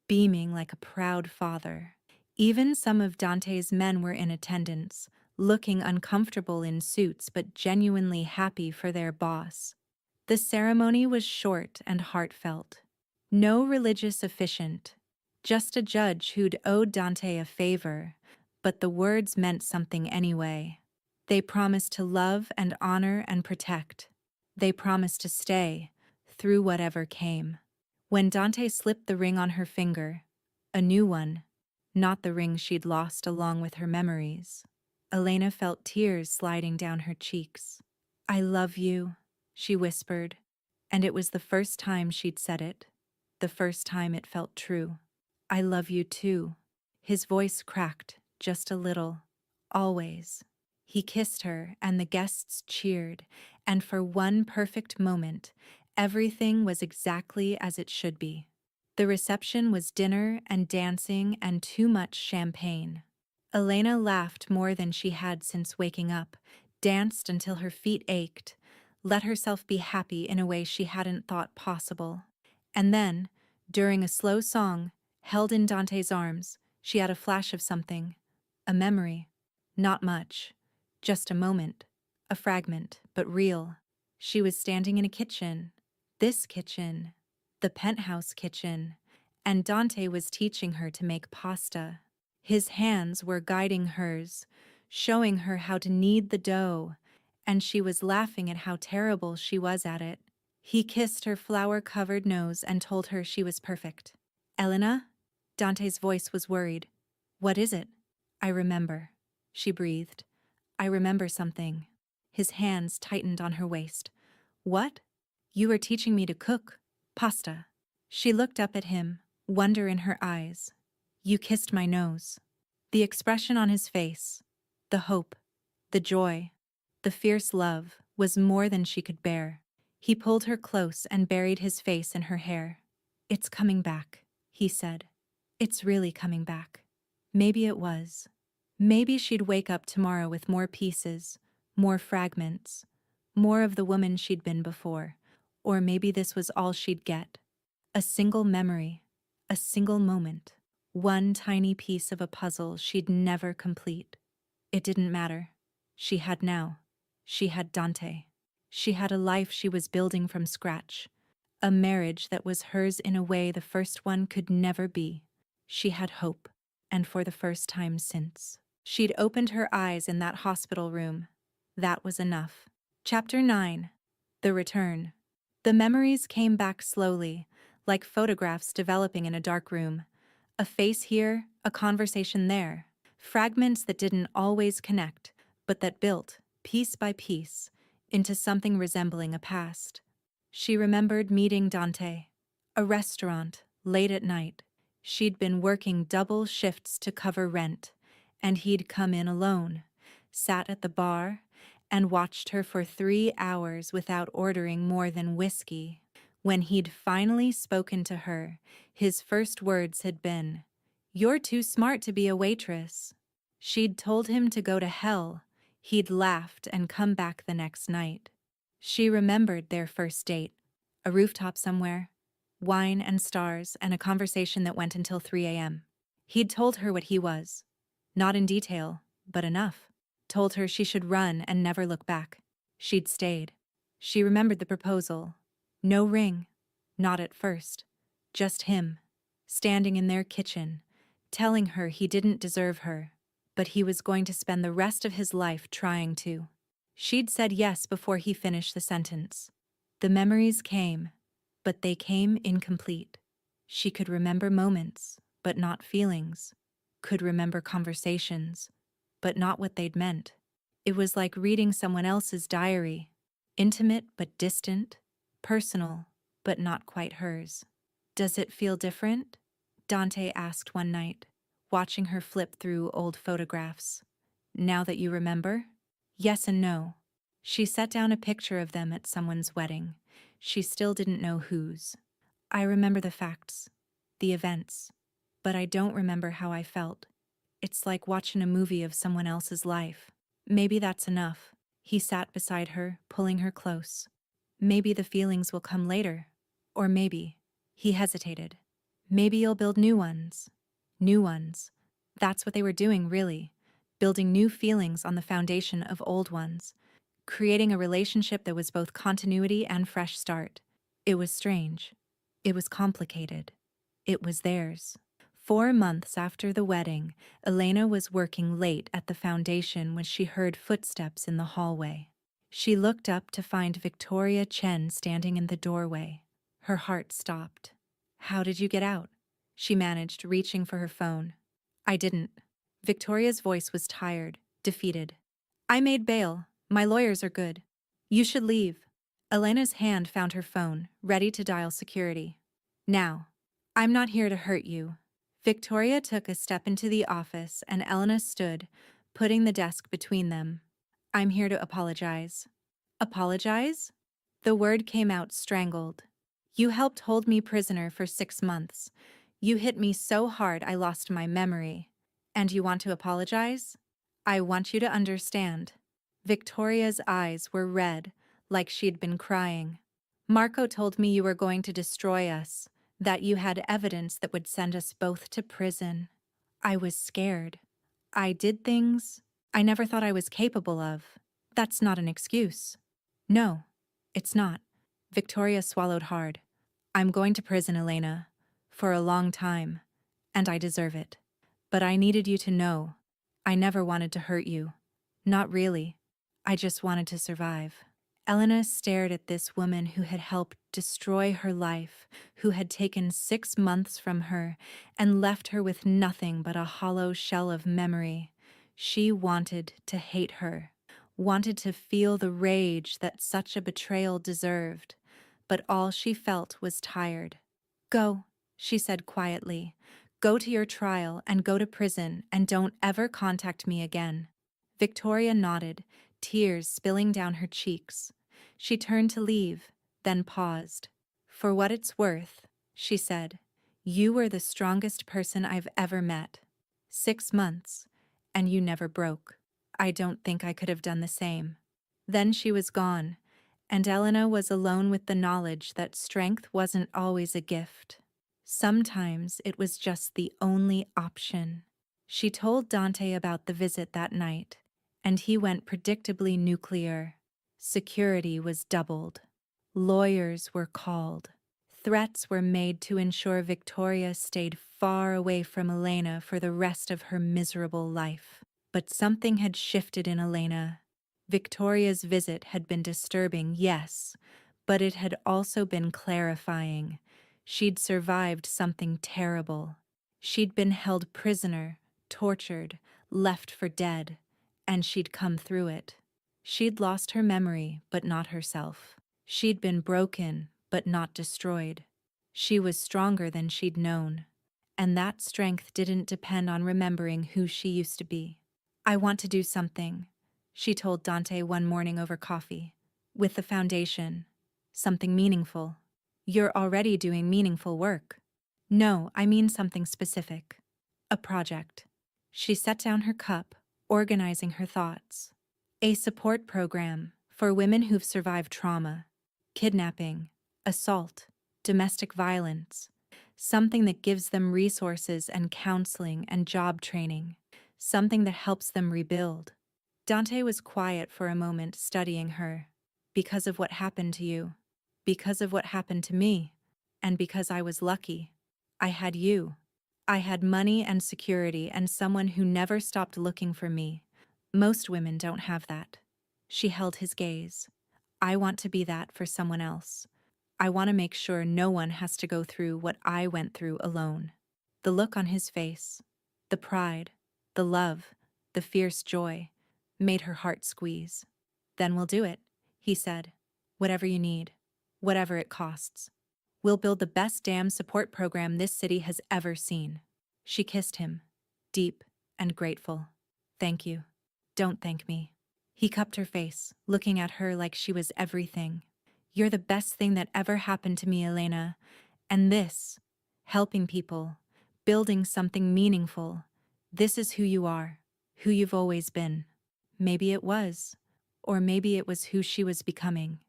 beaming like a proud father. Even some of Dante's men were in attendance, looking uncomfortable in suits but genuinely happy for their boss. The ceremony was short and heartfelt. No religious officiant, just a judge who'd owed Dante a favor, but the words meant something anyway. They promised to love and honor and protect. They promised to stay, through whatever came. When Dante slipped the ring on her finger, a new one, not the ring she'd lost along with her memories, Elena felt tears sliding down her cheeks. "I love you," she whispered, and it was the first time she'd said it, the first time it felt true. "I love you too." His voice cracked just a little. "Always." He kissed her, and the guests cheered, and for one perfect moment, everything was exactly as it should be. The reception was dinner and dancing and too much champagne. Elena laughed more than she had since waking up, danced until her feet ached, let herself be happy in a way she hadn't thought possible. And then, during a slow song, held in Dante's arms, she had a flash of something. A memory. Not much. Just a moment. A fragment, but real. She was standing in a kitchen. This kitchen. The penthouse kitchen. And Dante was teaching her to make pasta. His hands were guiding hers, showing her how to knead the dough, and she was laughing at how terrible she was at it. He kissed her flour-covered nose and told her she was perfect. "Elena?" Dante's voice was worried. "What is it?" "I remember," she breathed. "I remember something." His hands tightened on her waist. "What?" "You were teaching me to cook. Pasta." She looked up at him, wonder in her eyes. "You kissed my nose." The expression on his face, the hope, the joy, the fierce love, was more than she could bear. He pulled her close and buried his face in her hair. "It's coming back," he said. "It's really coming back." Maybe it was. Maybe she'd wake up tomorrow with more pieces, more fragments, more of the woman she'd been before. Or maybe this was all she'd get. A single memory, a single moment, one tiny piece of a puzzle she'd never complete. It didn't matter. She had now. She had Dante. She had a life she was building from scratch. A marriage that was hers in a way the first one could never be. She had hope, and for the first time since. She'd opened her eyes in that hospital room. That was enough. Chapter 9. The Return. The memories came back slowly, like photographs developing in a dark room. A face here, a conversation there. Fragments that didn't always connect, but that built, piece by piece, into something resembling a past. She remembered meeting Dante. A restaurant, late at night. She'd been working double shifts to cover rent, and he'd come in alone, sat at the bar, and watched her for 3 hours without ordering more than whiskey. When he'd finally spoken to her, his first words had been, "You're too smart to be a waitress." She'd told him to go to hell. He'd laughed and come back the next night. She remembered their first date. A rooftop somewhere. Wine and stars and a conversation that went until 3 a.m. He'd told her what he was. Not in detail, but enough. Told her she should run and never look back. She'd stayed. She remembered the proposal. No ring. Not at first. Just him. Standing in their kitchen, telling her he didn't deserve her, but he was going to spend the rest of his life trying to. She'd said yes before he finished the sentence. The memories came, but they came incomplete. She could remember moments, but not feelings. Could remember conversations, but not what they'd meant. It was like reading someone else's diary. Intimate but distant, personal but not quite hers. "Does it feel different?" Dante asked one night, watching her flip through old photographs. "Now that you remember?" Yes and no. She set down a picture of them at someone's wedding. She still didn't know whose. "I remember the facts, the events, but I don't remember how I felt. It's like watching a movie of someone else's life." "Maybe that's enough." He sat beside her, pulling her close. "Maybe the feelings will come later. Or maybe," he hesitated, "maybe you'll build new ones." New ones. That's what they were doing, really. Building new feelings on the foundation of old ones. Creating a relationship that was both continuity and fresh start. It was strange. It was complicated. It was theirs. 4 months after the wedding, Elena was working late at the foundation when she heard footsteps in the hallway. She looked up to find Victoria Chen standing in the doorway. Her heart stopped. "How did you get out?" she managed, reaching for her phone. "I didn't." Victoria's voice was tired, defeated. I made bail. My lawyers are good. You should leave. Elena's hand found her phone, ready to dial security. Now. I'm not here to hurt you. Victoria took a step into the office and Elena stood, putting the desk between them. I'm here to apologize. Apologize? The word came out strangled. You helped hold me prisoner for 6 months. You hit me so hard I lost my memory. And you want to apologize? I want you to understand. Victoria's eyes were red, like she'd been crying. Marco told me you were going to destroy us, that you had evidence that would send us both to prison. I was scared. I did things I never thought I was capable of. That's not an excuse. No, it's not. Victoria swallowed hard. I'm going to prison, Elena, for a long time, and I deserve it. But I needed you to know, I never wanted to hurt you. Not really. I just wanted to survive. Elena stared at this woman who had helped destroy her life, who had taken 6 months from her and left her with nothing but a hollow shell of memory. She wanted to hate her, wanted to feel the rage that such a betrayal deserved, but all she felt was tired. Go, she said quietly. Go to your trial and go to prison and don't ever contact me again. Victoria nodded, tears spilling down her cheeks. She turned to leave, then paused. For what it's worth, she said, you were the strongest person I've ever met. 6 months, and you never broke. I don't think I could have done the same. Then she was gone, and Elena was alone with the knowledge that strength wasn't always a gift. Sometimes it was just the only option. She told Dante about the visit that night, and he went predictably nuclear. Security was doubled. Lawyers were called. Threats were made to ensure Victoria stayed far away from Elena for the rest of her miserable life. But something had shifted in Elena. Victoria's visit had been disturbing, yes, but it had also been clarifying. She'd survived something terrible. She'd been held prisoner, tortured, left for dead, and she'd come through it. She'd lost her memory, but not herself. She'd been broken, but not destroyed. She was stronger than she'd known, and that strength didn't depend on remembering who she used to be. I want to do something, she told Dante one morning over coffee. With the foundation. Something meaningful. You're already doing meaningful work. No, I mean something specific. A project. She set down her cup, organizing her thoughts. A support program for women who've survived trauma, kidnapping, assault, domestic violence. Something that gives them resources and counseling and job training. Something that helps them rebuild. Dante was quiet for a moment, studying her. Because of what happened to you. Because of what happened to me. And because I was lucky. I had you. I had money and security and someone who never stopped looking for me. Most women don't have that. She held his gaze. I want to be that for someone else. I want to make sure no one has to go through what I went through alone. The look on his face, the pride, the love, the fierce joy, made her heart squeeze. Then we'll do it, he said. Whatever you need, whatever it costs. We'll build the best damn support program this city has ever seen. She kissed him, deep and grateful. Thank you. Don't thank me. He cupped her face, looking at her like she was everything. You're the best thing that ever happened to me, Elena. And this, helping people, building something meaningful, this is who you are, who you've always been. Maybe it was, or maybe it was who she was becoming.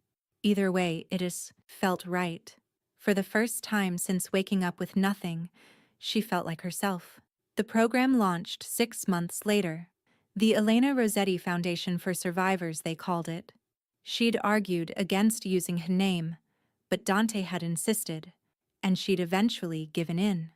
Either way, it is felt right. For the first time since waking up with nothing, she felt like herself. The program launched 6 months later. The Elena Rossetti Foundation for Survivors, they called it. She'd argued against using her name, but Dante had insisted, and she'd eventually given in.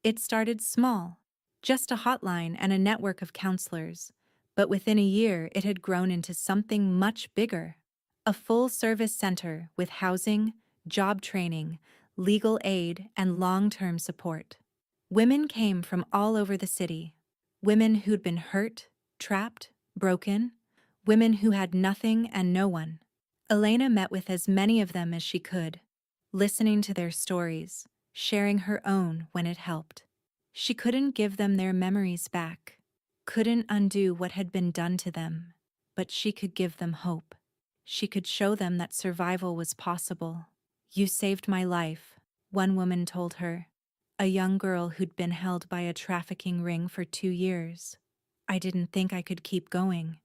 It started small, just a hotline and a network of counselors, but within a year it had grown into something much bigger. A full-service center with housing, job training, legal aid, and long-term support. Women came from all over the city. Women who'd been hurt, trapped, broken, women who had nothing and no one. Elena met with as many of them as she could, listening to their stories, sharing her own when it helped. She couldn't give them their memories back, couldn't undo what had been done to them, but she could give them hope. She could show them that survival was possible. "You saved my life," one woman told her, a young girl who'd been held by a trafficking ring for 2 years. "I didn't think I could keep going,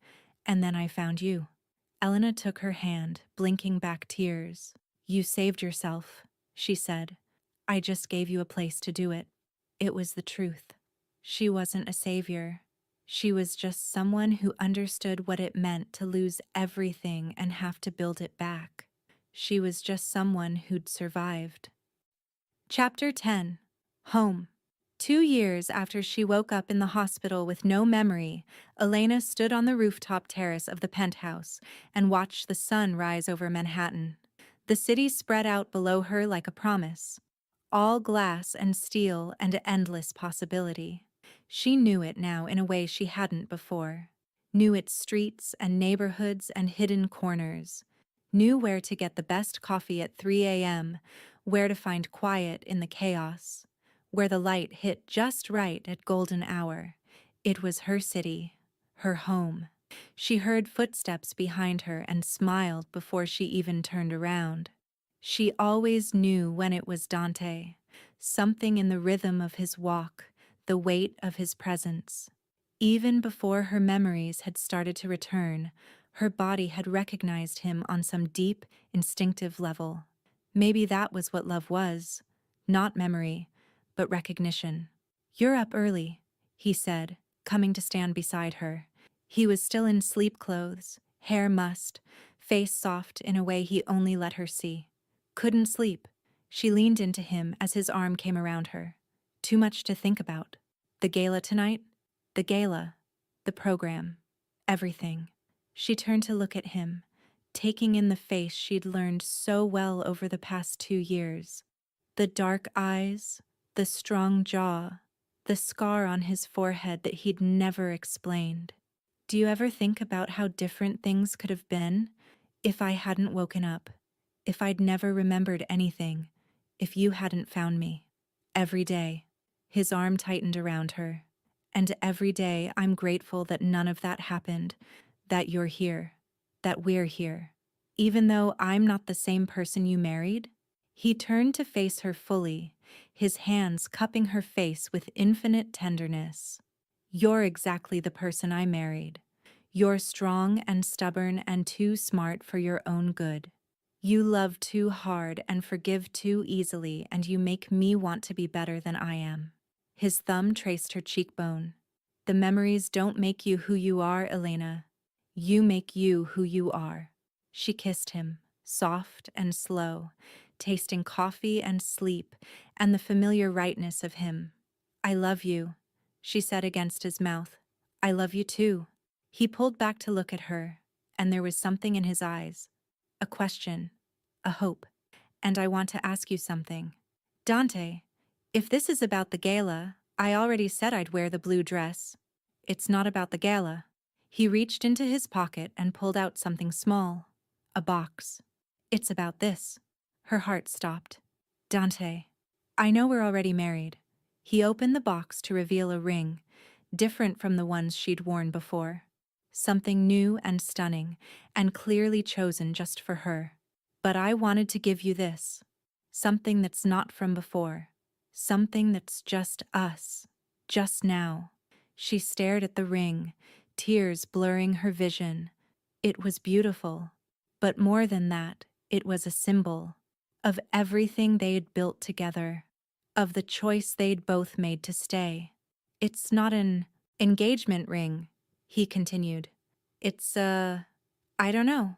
and then I found you." Elena took her hand, blinking back tears. "You saved yourself," she said. "I just gave you a place to do it." It was the truth. She wasn't a savior. She was just someone who understood what it meant to lose everything and have to build it back. She was just someone who'd survived. Chapter 10. Home. 2 years after she woke up in the hospital with no memory, Elena stood on the rooftop terrace of the penthouse and watched the sun rise over Manhattan. The city spread out below her like a promise, all glass and steel and endless possibility. She knew it now in a way she hadn't before. Knew its streets and neighborhoods and hidden corners. Knew where to get the best coffee at 3 a.m., where to find quiet in the chaos, where the light hit just right at golden hour. It was her city, her home. She heard footsteps behind her and smiled before she even turned around. She always knew when it was Dante, something in the rhythm of his walk, the weight of his presence. Even before her memories had started to return, her body had recognized him on some deep, instinctive level. Maybe that was what love was, not memory, but recognition. "You're up early," he said, coming to stand beside her. He was still in sleep clothes, hair mussed, face soft in a way he only let her see. "Couldn't sleep." She leaned into him as his arm came around her. "Too much to think about." "The gala tonight?" The gala, the program, everything. She turned to look at him, taking in the face she'd learned so well over the past 2 years. The dark eyes, the strong jaw, the scar on his forehead that he'd never explained. "Do you ever think about how different things could have been if I hadn't woken up, if I'd never remembered anything, if you hadn't found me?" "Every day." His arm tightened around her. "And every day I'm grateful that none of that happened, that you're here, that we're here. Even though I'm not the same person you married." He turned to face her fully, his hands cupping her face with infinite tenderness. "You're exactly the person I married. You're strong and stubborn and too smart for your own good. You love too hard and forgive too easily, and you make me want to be better than I am." His thumb traced her cheekbone. "The memories don't make you who you are, Elena. You make you who you are." She kissed him, soft and slow, tasting coffee and sleep and the familiar rightness of him. "I love you," she said against his mouth. "I love you too." He pulled back to look at her, and there was something in his eyes. A question, a hope. "And I want to ask you something. Dante, if this is about the gala, I already said I'd wear the blue dress." "It's not about the gala." He reached into his pocket and pulled out something small. A box. "It's about this." Her heart stopped. "Dante, I know we're already married." He opened the box to reveal a ring, different from the ones she'd worn before. Something new and stunning, and clearly chosen just for her. "But I wanted to give you this. Something that's not from before. Something that's just us. Just now." She stared at the ring, tears blurring her vision. It was beautiful. But more than that, it was a symbol of everything they'd built together, of the choice they'd both made to stay. "It's not an engagement ring," he continued. "It's I don't know,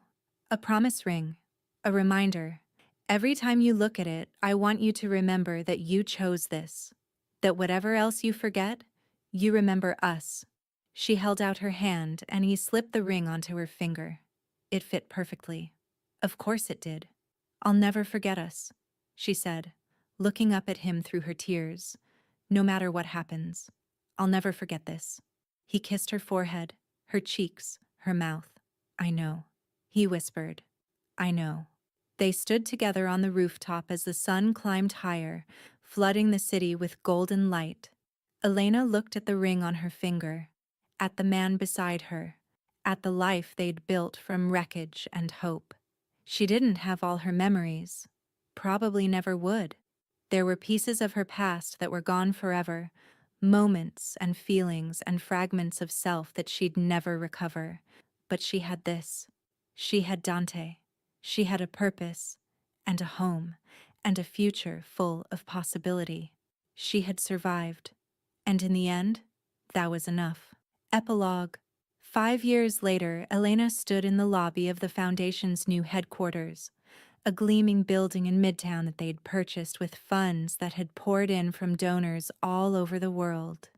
a promise ring, a reminder. Every time you look at it, I want you to remember that you chose this, that whatever else you forget, you remember us." She held out her hand and he slipped the ring onto her finger. It fit perfectly. Of course it did. "I'll never forget us," she said, looking up at him through her tears. "No matter what happens, I'll never forget this." He kissed her forehead, her cheeks, her mouth. I know. He whispered. I know. They stood together on the rooftop as the sun climbed higher, flooding the city with golden light. Elena looked at the ring on her finger, at the man beside her, at the life they'd built from wreckage and hope. She didn't have all her memories. Probably never would. There were pieces of her past that were gone forever, moments and feelings and fragments of self that she'd never recover. But she had this. She had Dante. She had a purpose, and a home, and a future full of possibility. She had survived, and in the end, that was enough. Epilogue. 5 years later, Elena stood in the lobby of the Foundation's new headquarters, a gleaming building in Midtown that they'd purchased with funds that had poured in from donors all over the world.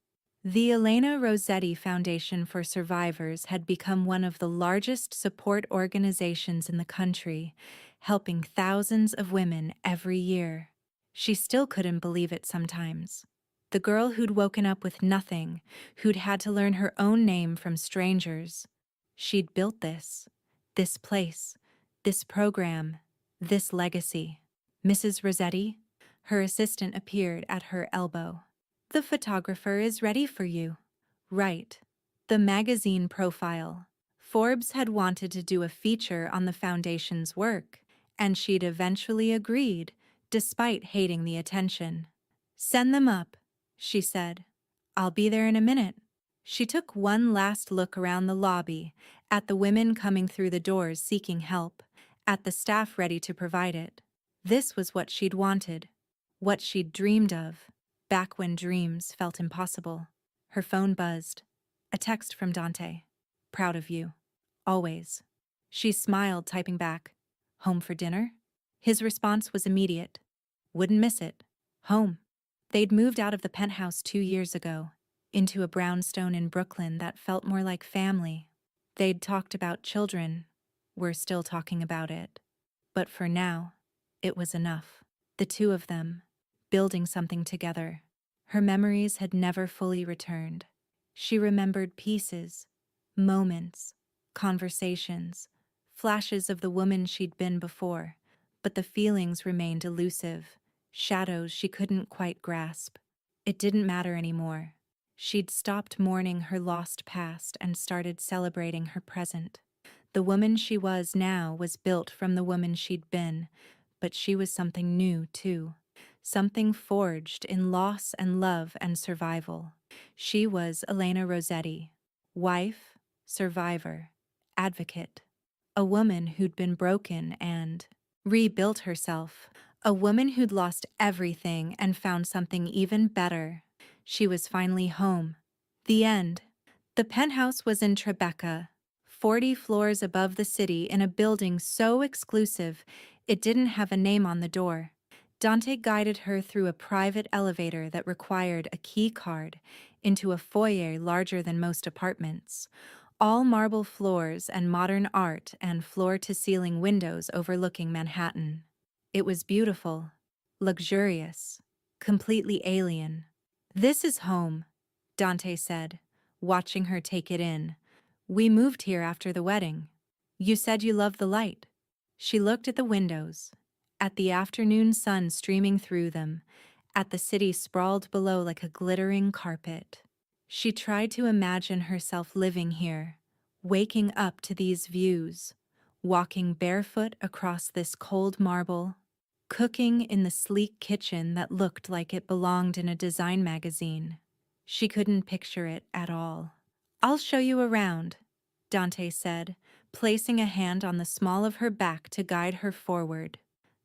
The Elena Rossetti Foundation for Survivors had become one of the largest support organizations in the country, helping thousands of women every year. She still couldn't believe it sometimes. The girl who'd woken up with nothing, who'd had to learn her own name from strangers. She'd built this place, this program, this legacy. Mrs. Rossetti? Her assistant appeared at her elbow. The photographer is ready for you. Right. The magazine profile. Forbes had wanted to do a feature on the Foundation's work, and she'd eventually agreed, despite hating the attention. Send them up, she said. I'll be there in a minute. She took one last look around the lobby, at the women coming through the doors seeking help, at the staff ready to provide it. This was what she'd wanted, what she'd dreamed of, back when dreams felt impossible. Her phone buzzed. A text from Dante. Proud of you. Always. She smiled, typing back. Home for dinner? His response was immediate. Wouldn't miss it. Home. They'd moved out of the penthouse 2 years ago, into a brownstone in Brooklyn that felt more like family. They'd talked about children. We're still talking about it. But for now, it was enough. The two of them, building something together. Her memories had never fully returned. She remembered pieces, moments, conversations, flashes of the woman she'd been before, but the feelings remained elusive, shadows she couldn't quite grasp. It didn't matter anymore. She'd stopped mourning her lost past and started celebrating her present. The woman she was now was built from the woman she'd been, but she was something new, too. Something forged in loss and love and survival. She was Elena Rossetti, wife, survivor, advocate. A woman who'd been broken and rebuilt herself. A woman who'd lost everything and found something even better. She was finally home. The end. The penthouse was in Tribeca, 40 floors above the city in a building so exclusive it didn't have a name on the door. Dante guided her through a private elevator that required a key card into a foyer larger than most apartments. All marble floors and modern art and floor-to-ceiling windows overlooking Manhattan. It was beautiful, luxurious, completely alien. This is home, Dante said, watching her take it in. We moved here after the wedding. You said you loved the light. She looked at the windows, at the afternoon sun streaming through them, at the city sprawled below like a glittering carpet. She tried to imagine herself living here, waking up to these views, walking barefoot across this cold marble, cooking in the sleek kitchen that looked like it belonged in a design magazine. She couldn't picture it at all. I'll show you around, Dante said, placing a hand on the small of her back to guide her forward.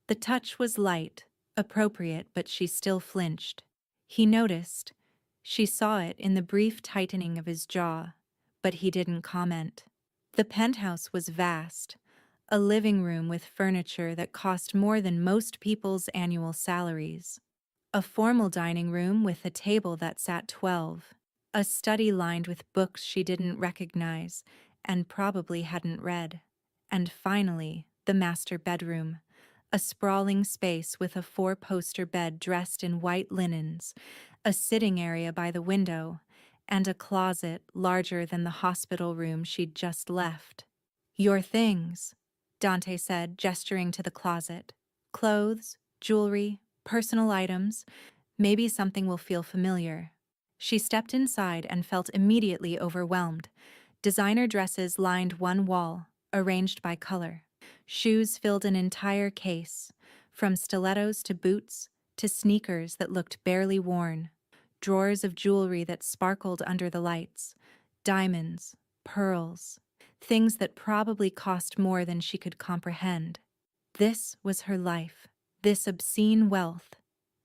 The touch was light, appropriate, but she still flinched. He noticed. She saw it in the brief tightening of his jaw, but he didn't comment. The penthouse was vast, a living room with furniture that cost more than most people's annual salaries. A formal dining room with a table that sat 12. A study lined with books she didn't recognize and probably hadn't read. And finally, the master bedroom. A sprawling space with a 4-poster bed dressed in white linens, a sitting area by the window, and a closet larger than the hospital room she'd just left. "Your things," Dante said, gesturing to the closet. "Clothes, jewelry, personal items. Maybe something will feel familiar." She stepped inside and felt immediately overwhelmed. Designer dresses lined one wall, arranged by color. Shoes filled an entire case, from stilettos to boots to sneakers that looked barely worn. Drawers of jewelry that sparkled under the lights. Diamonds, pearls, things that probably cost more than she could comprehend. This was her life, this obscene wealth,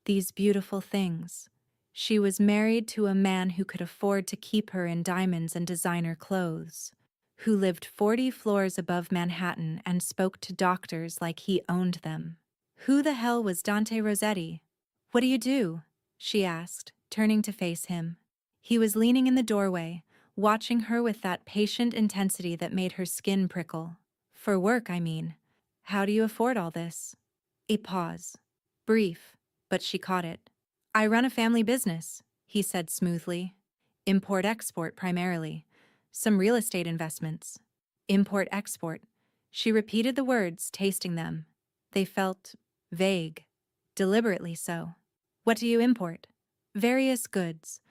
these beautiful things. She was married to a man who could afford to keep her in diamonds and designer clothes, who lived 40 floors above Manhattan and spoke to doctors like he owned them. Who the hell was Dante Rossetti? "What do you do?" she asked, turning to face him. He was leaning in the doorway, watching her with that patient intensity that made her skin prickle. "For work, I mean. How do you afford all this?" A pause. Brief, but she caught it. "I run a family business," he said smoothly. "Import-export primarily. Some real estate investments." Import-export. She repeated the words, tasting them. They felt vague. Deliberately so. "What do you import?" "Various goods.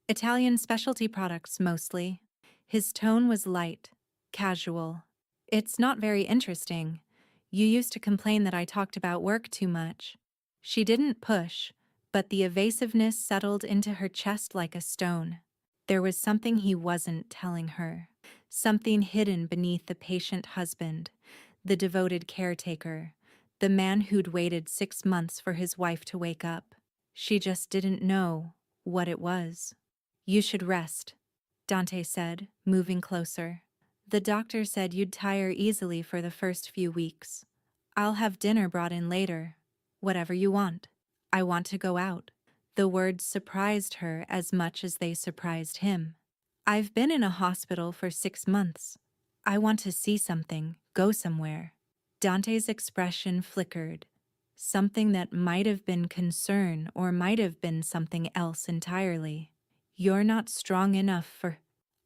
Italian specialty products, mostly." His tone was light, casual. "It's not very interesting. You used to complain that I talked about work too much." She didn't push, but the evasiveness settled into her chest like a stone. There was something he wasn't telling her. Something hidden beneath the patient husband, the devoted caretaker, the man who'd waited 6 months for his wife to wake up. She just didn't know what it was. "You should rest," Dante said, moving closer. "The doctor said you'd tire easily for the first few weeks. I'll have dinner brought in later. Whatever you want. I want to go out." The words surprised her as much as they surprised him. "I've been in a hospital for 6 months. I want to see something, go somewhere." Dante's expression flickered. Something that might have been concern or might have been something else entirely. "You're not strong enough for—"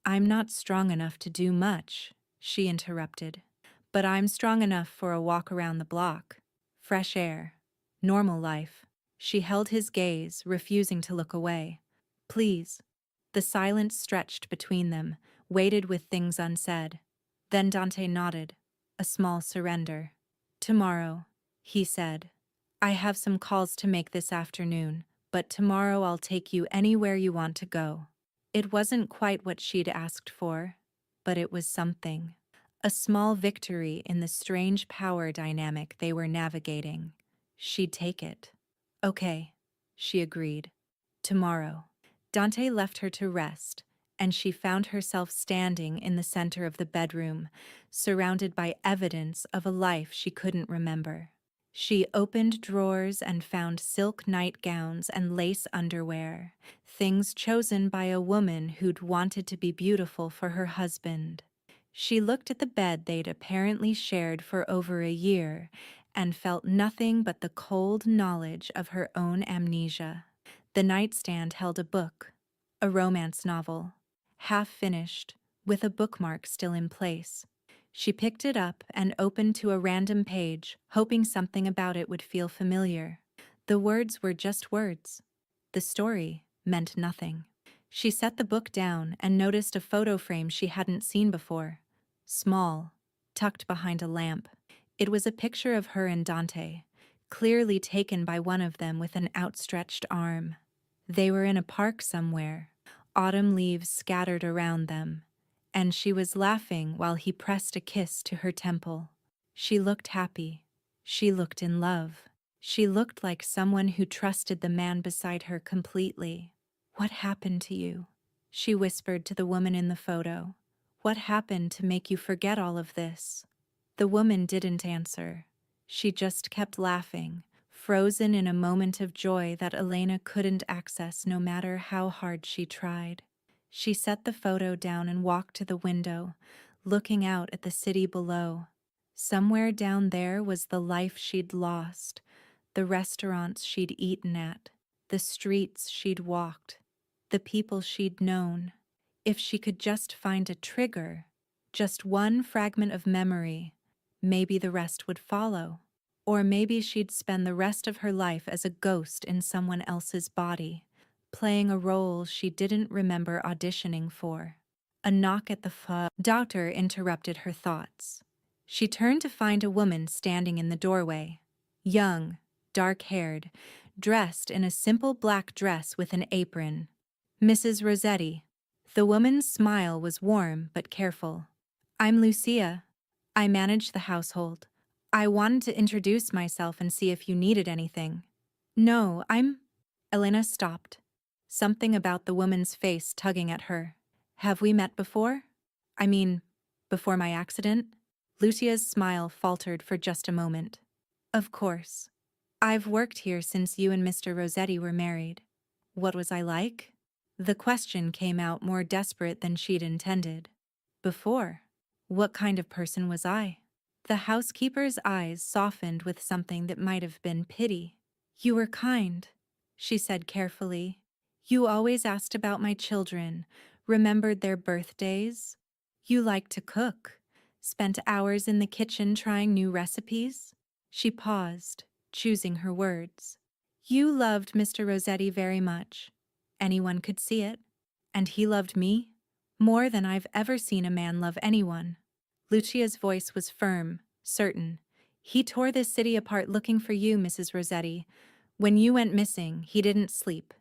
"I'm not strong enough to do much," she interrupted. "But I'm strong enough for a walk around the block. Fresh air. Normal life." She held his gaze, refusing to look away. "Please." The silence stretched between them, weighted with things unsaid. Then Dante nodded, a small surrender. "Tomorrow," he said. "I have some calls to make this afternoon, but tomorrow I'll take you anywhere you want to go." It wasn't quite what she'd asked for, but it was something. A small victory in the strange power dynamic they were navigating. She'd take it. "Okay," she agreed. "Tomorrow." Dante left her to rest, and she found herself standing in the center of the bedroom, surrounded by evidence of a life she couldn't remember. She opened drawers and found silk nightgowns and lace underwear, things chosen by a woman who'd wanted to be beautiful for her husband. She looked at the bed they'd apparently shared for over a year and felt nothing but the cold knowledge of her own amnesia. The nightstand held a book, a romance novel, half finished, with a bookmark still in place. She picked it up and opened to a random page, hoping something about it would feel familiar. The words were just words. The story meant nothing. She set the book down and noticed a photo frame she hadn't seen before. Small, tucked behind a lamp. It was a picture of her and Dante, clearly taken by one of them with an outstretched arm. They were in a park somewhere, autumn leaves scattered around them, and she was laughing while he pressed a kiss to her temple. She looked happy. She looked in love. She looked like someone who trusted the man beside her completely. "What happened to you?" she whispered to the woman in the photo. "What happened to make you forget all of this?" The woman didn't answer. She just kept laughing, frozen in a moment of joy that Elena couldn't access no matter how hard she tried. She set the photo down and walked to the window, looking out at the city below. Somewhere down there was the life she'd lost, the restaurants she'd eaten at, the streets she'd walked, the people she'd known. If she could just find a trigger, just one fragment of memory, maybe the rest would follow. Or maybe she'd spend the rest of her life as a ghost in someone else's body, playing a role she didn't remember auditioning for. A knock at the doctor interrupted her thoughts. She turned to find a woman standing in the doorway. Young, dark-haired, dressed in a simple black dress with an apron. Mrs. Rossetti. The woman's smile was warm but careful. I'm Lucia. I manage the household. I wanted to introduce myself and see if you needed anything. No, Elena stopped. Something about the woman's face tugging at her. Have we met before? I mean, before my accident? Lucia's smile faltered for just a moment. Of course. I've worked here since you and Mr. Rossetti were married. What was I like? The question came out more desperate than she'd intended. Before, what kind of person was I? The housekeeper's eyes softened with something that might have been pity. You were kind, she said carefully. You always asked about my children, remembered their birthdays. You liked to cook, spent hours in the kitchen trying new recipes. She paused, choosing her words. You loved Mr. Rossetti very much. Anyone could see it. And he loved me more than I've ever seen a man love anyone. Lucia's voice was firm, certain. He tore this city apart looking for you, Mrs. Rossetti. When you went missing, he didn't sleep,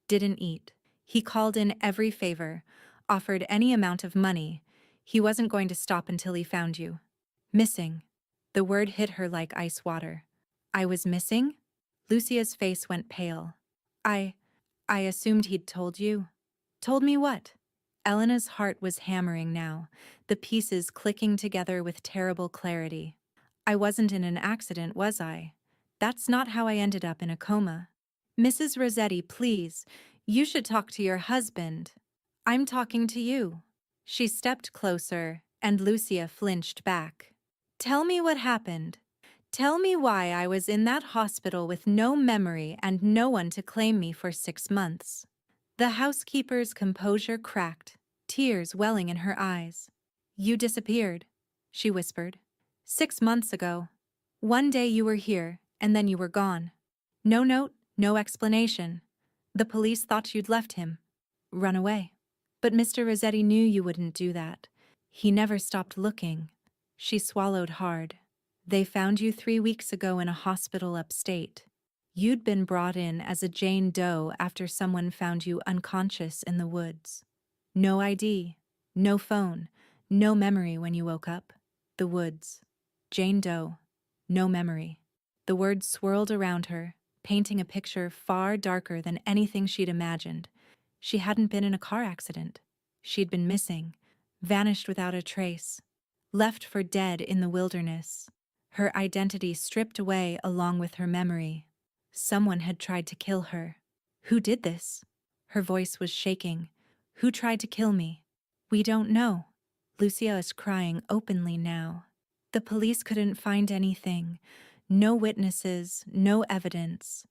didn't eat. He called in every favor, offered any amount of money. He wasn't going to stop until he found you. Missing. The word hit her like ice water. I was missing? Lucia's face went pale. I assumed he'd told you. Told me what? Elena's heart was hammering now, the pieces clicking together with terrible clarity. I wasn't in an accident, was I? That's not how I ended up in a coma. Mrs. Rossetti, please, you should talk to your husband. I'm talking to you. She stepped closer, and Lucia flinched back. Tell me what happened. Tell me why I was in that hospital with no memory and no one to claim me for 6 months. The housekeeper's composure cracked, tears welling in her eyes. You disappeared, she whispered. 6 months ago. One day you were here, and then you were gone. No note, no explanation. The police thought you'd left him. Run away. But Mr. Rossetti knew you wouldn't do that. He never stopped looking. She swallowed hard. They found you 3 weeks ago in a hospital upstate. You'd been brought in as a Jane Doe after someone found you unconscious in the woods. No ID, no phone, no memory when you woke up. The woods. Jane Doe. No memory. The words swirled around her, painting a picture far darker than anything she'd imagined. She hadn't been in a car accident. She'd been missing, vanished without a trace, left for dead in the wilderness. Her identity stripped away along with her memory. Someone had tried to kill her. Who did this? Her voice was shaking. Who tried to kill me? We don't know. Lucia is crying openly now. The police couldn't find anything. No witnesses, no evidence.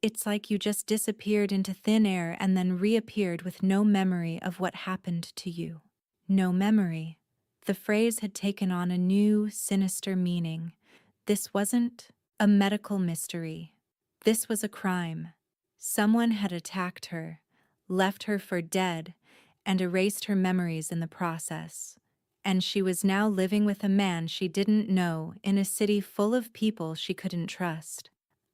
It's like you just disappeared into thin air and then reappeared with no memory of what happened to you. No memory. The phrase had taken on a new, sinister meaning. This wasn't a medical mystery. This was a crime. Someone had attacked her, left her for dead, and erased her memories in the process. And she was now living with a man she didn't know in a city full of people she couldn't trust.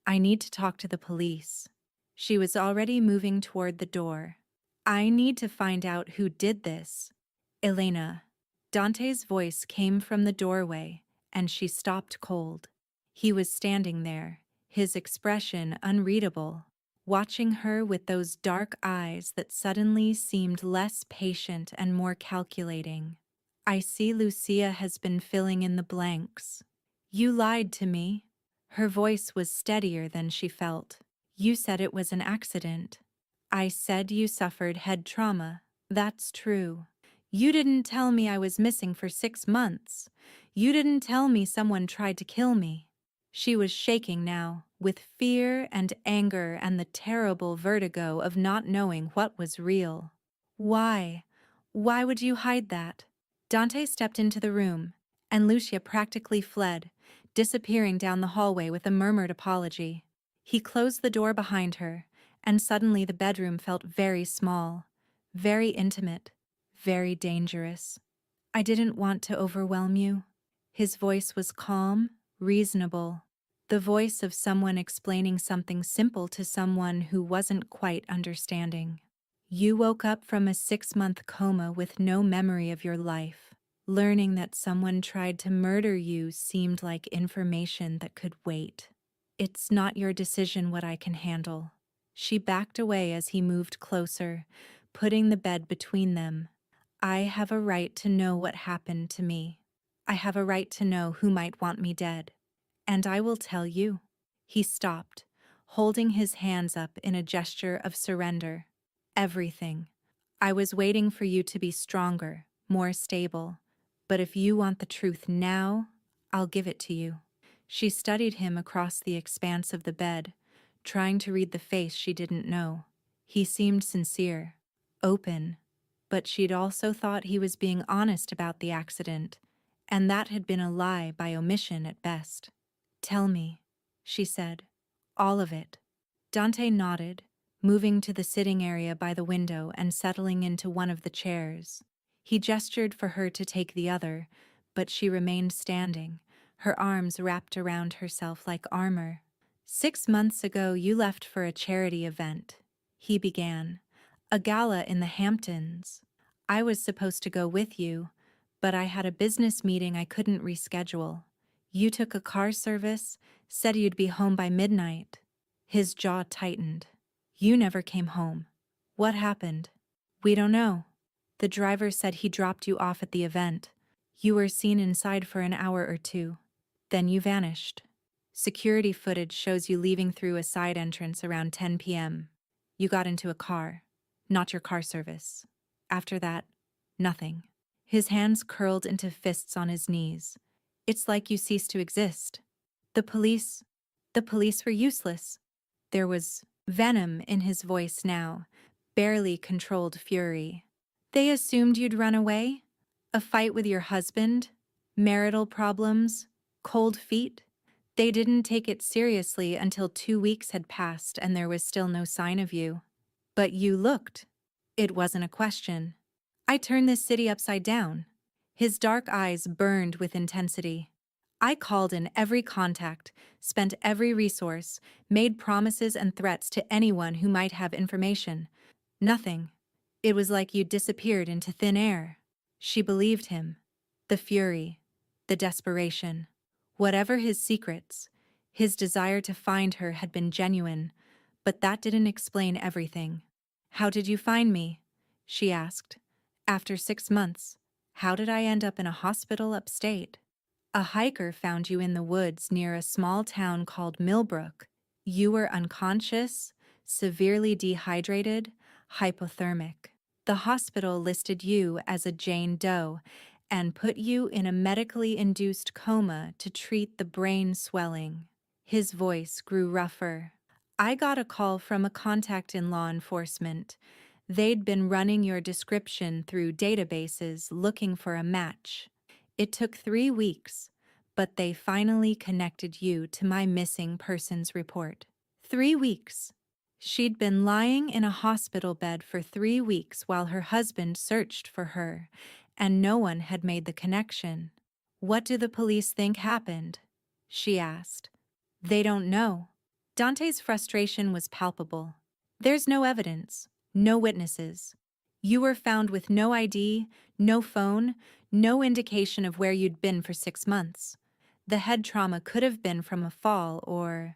I need to talk to the police. She was already moving toward the door. I need to find out who did this. Elena. Dante's voice came from the doorway, and she stopped cold. He was standing there, his expression unreadable, watching her with those dark eyes that suddenly seemed less patient and more calculating. I see Lucia has been filling in the blanks. You lied to me. Her voice was steadier than she felt. You said it was an accident. I said you suffered head trauma. That's true. You didn't tell me I was missing for 6 months. You didn't tell me someone tried to kill me. She was shaking now, with fear and anger and the terrible vertigo of not knowing what was real. Why? Why would you hide that? Dante stepped into the room, and Lucia practically fled, disappearing down the hallway with a murmured apology. He closed the door behind her, and suddenly the bedroom felt very small, very intimate, very dangerous. I didn't want to overwhelm you. His voice was calm, reasonable, the voice of someone explaining something simple to someone who wasn't quite understanding. You woke up from a 6-month coma with no memory of your life. Learning that someone tried to murder you seemed like information that could wait. It's not your decision what I can handle. She backed away as he moved closer, putting the bed between them. I have a right to know what happened to me. I have a right to know who might want me dead. And I will tell you. He stopped, holding his hands up in a gesture of surrender. Everything. I was waiting for you to be stronger, more stable. But if you want the truth now, I'll give it to you. She studied him across the expanse of the bed, trying to read the face she didn't know. He seemed sincere, open, but she'd also thought he was being honest about the accident, and that had been a lie by omission at best. Tell me, she said. All of it. Dante nodded, moving to the sitting area by the window and settling into one of the chairs. He gestured for her to take the other, but she remained standing, her arms wrapped around herself like armor. 6 months ago you left for a charity event, he began. A gala in the Hamptons. I was supposed to go with you, but I had a business meeting I couldn't reschedule. You took a car service, said you'd be home by midnight. His jaw tightened. You never came home. What happened? We don't know. The driver said he dropped you off at the event. You were seen inside for an hour or two. Then you vanished. Security footage shows you leaving through a side entrance around 10 p.m. You got into a car, not your car service. After that, nothing. His hands curled into fists on his knees. It's like you ceased to exist. The police were useless. There was venom in his voice now, barely controlled fury. They assumed you'd run away? A fight with your husband? Marital problems? Cold feet? They didn't take it seriously until 2 weeks had passed and there was still no sign of you. But you looked. It wasn't a question. I turned this city upside down. His dark eyes burned with intensity. I called in every contact, spent every resource, made promises and threats to anyone who might have information. Nothing. It was like you disappeared into thin air. She believed him. The fury, the desperation. Whatever his secrets, his desire to find her had been genuine, but that didn't explain everything. How did you find me? She asked. After 6 months, how did I end up in a hospital upstate? A hiker found you in the woods near a small town called Millbrook. You were unconscious, severely dehydrated, hypothermic. The hospital listed you as a Jane Doe and put you in a medically induced coma to treat the brain swelling. His voice grew rougher. I got a call from a contact in law enforcement. They'd been running your description through databases looking for a match. It took 3 weeks, but they finally connected you to my missing persons report. 3 weeks. She'd been lying in a hospital bed for 3 weeks while her husband searched for her, and no one had made the connection. What do the police think happened? She asked. They don't know. Dante's frustration was palpable. There's no evidence, no witnesses. You were found with no ID, no phone, no indication of where you'd been for 6 months. The head trauma could have been from a fall or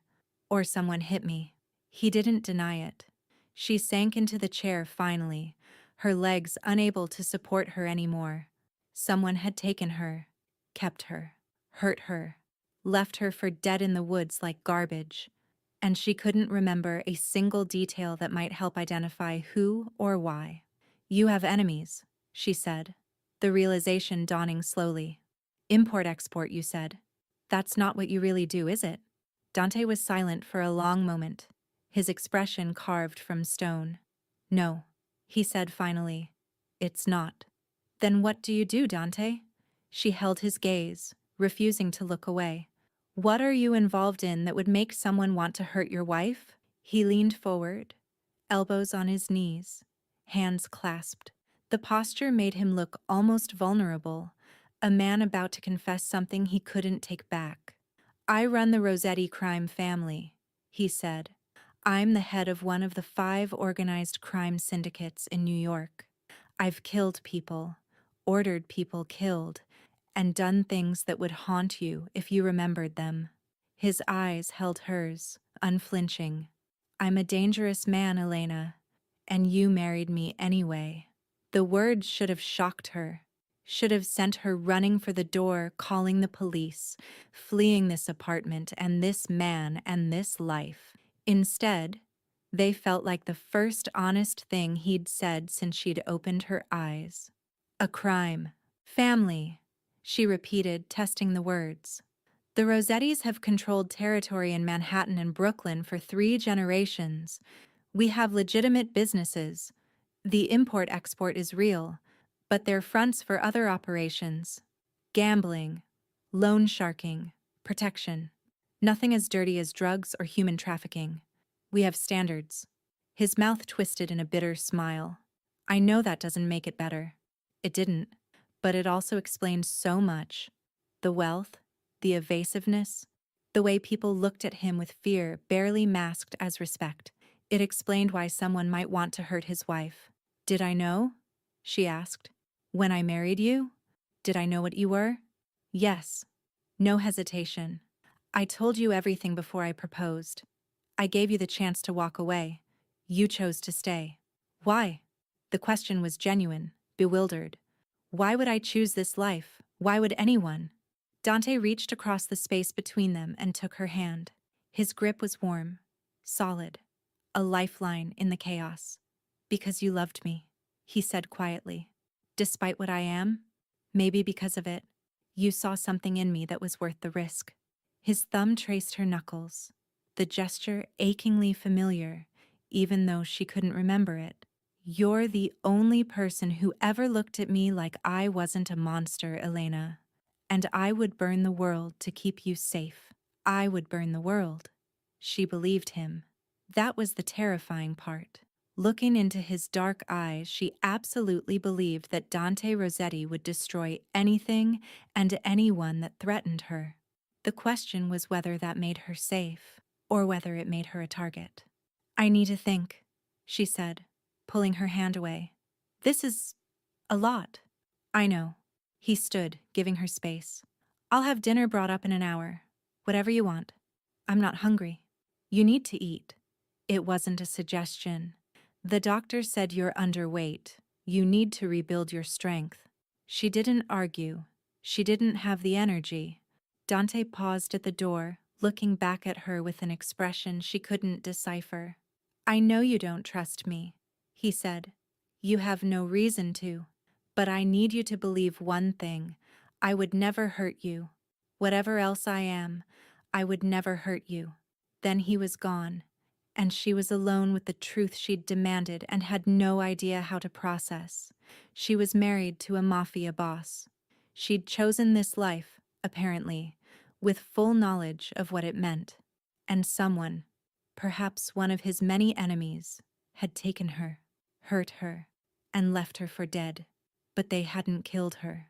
someone hit me. He didn't deny it. She sank into the chair finally, her legs unable to support her anymore. Someone had taken her, kept her, hurt her, left her for dead in the woods like garbage, and she couldn't remember a single detail that might help identify who or why. You have enemies, she said, the realization dawning slowly. Import-export, you said. That's not what you really do, is it? Dante was silent for a long moment, his expression carved from stone. No, he said finally. It's not. Then what do you do, Dante? She held his gaze, refusing to look away. What are you involved in that would make someone want to hurt your wife? He leaned forward, elbows on his knees, hands clasped. The posture made him look almost vulnerable, a man about to confess something he couldn't take back. I run the Rossetti crime family, he said. I'm the head of one of the 5 organized crime syndicates in New York. I've killed people, ordered people killed, and done things that would haunt you if you remembered them. His eyes held hers, unflinching. I'm a dangerous man, Elena, and you married me anyway. The words should have shocked her, should have sent her running for the door, calling the police, fleeing this apartment and this man and this life. Instead, they felt like the first honest thing he'd said since she'd opened her eyes. A crime. Family, she repeated, testing the words. The Rossettis have controlled territory in Manhattan and Brooklyn for 3 generations. We have legitimate businesses. The import-export is real, but they're fronts for other operations. Gambling, loan sharking, protection. Nothing as dirty as drugs or human trafficking. We have standards. His mouth twisted in a bitter smile. I know that doesn't make it better. It didn't, but it also explained so much. The wealth, the evasiveness, the way people looked at him with fear barely masked as respect. It explained why someone might want to hurt his wife. Did I know? She asked. When I married you? Did I know what you were? Yes. No hesitation. I told you everything before I proposed. I gave you the chance to walk away. You chose to stay. Why? The question was genuine, bewildered. Why would I choose this life? Why would anyone? Dante reached across the space between them and took her hand. His grip was warm, solid, a lifeline in the chaos. Because you loved me, he said quietly. Despite what I am, maybe because of it, you saw something in me that was worth the risk. His thumb traced her knuckles, the gesture achingly familiar, even though she couldn't remember it. You're the only person who ever looked at me like I wasn't a monster, Elena. And I would burn the world to keep you safe. I would burn the world. She believed him. That was the terrifying part. Looking into his dark eyes, she absolutely believed that Dante Rossetti would destroy anything and anyone that threatened her. The question was whether that made her safe, or whether it made her a target. I need to think, she said, pulling her hand away. This is a lot. I know. He stood, giving her space. I'll have dinner brought up in an hour. Whatever you want. I'm not hungry. You need to eat. It wasn't a suggestion. The doctor said you're underweight. You need to rebuild your strength. She didn't argue. She didn't have the energy. Dante paused at the door, looking back at her with an expression she couldn't decipher. I know you don't trust me, he said. You have no reason to. But I need you to believe one thing. I would never hurt you. Whatever else I am, I would never hurt you. Then he was gone, and she was alone with the truth she'd demanded and had no idea how to process. She was married to a mafia boss. She'd chosen this life, apparently, with full knowledge of what it meant. And someone, perhaps one of his many enemies, had taken her, hurt her, and left her for dead. But they hadn't killed her.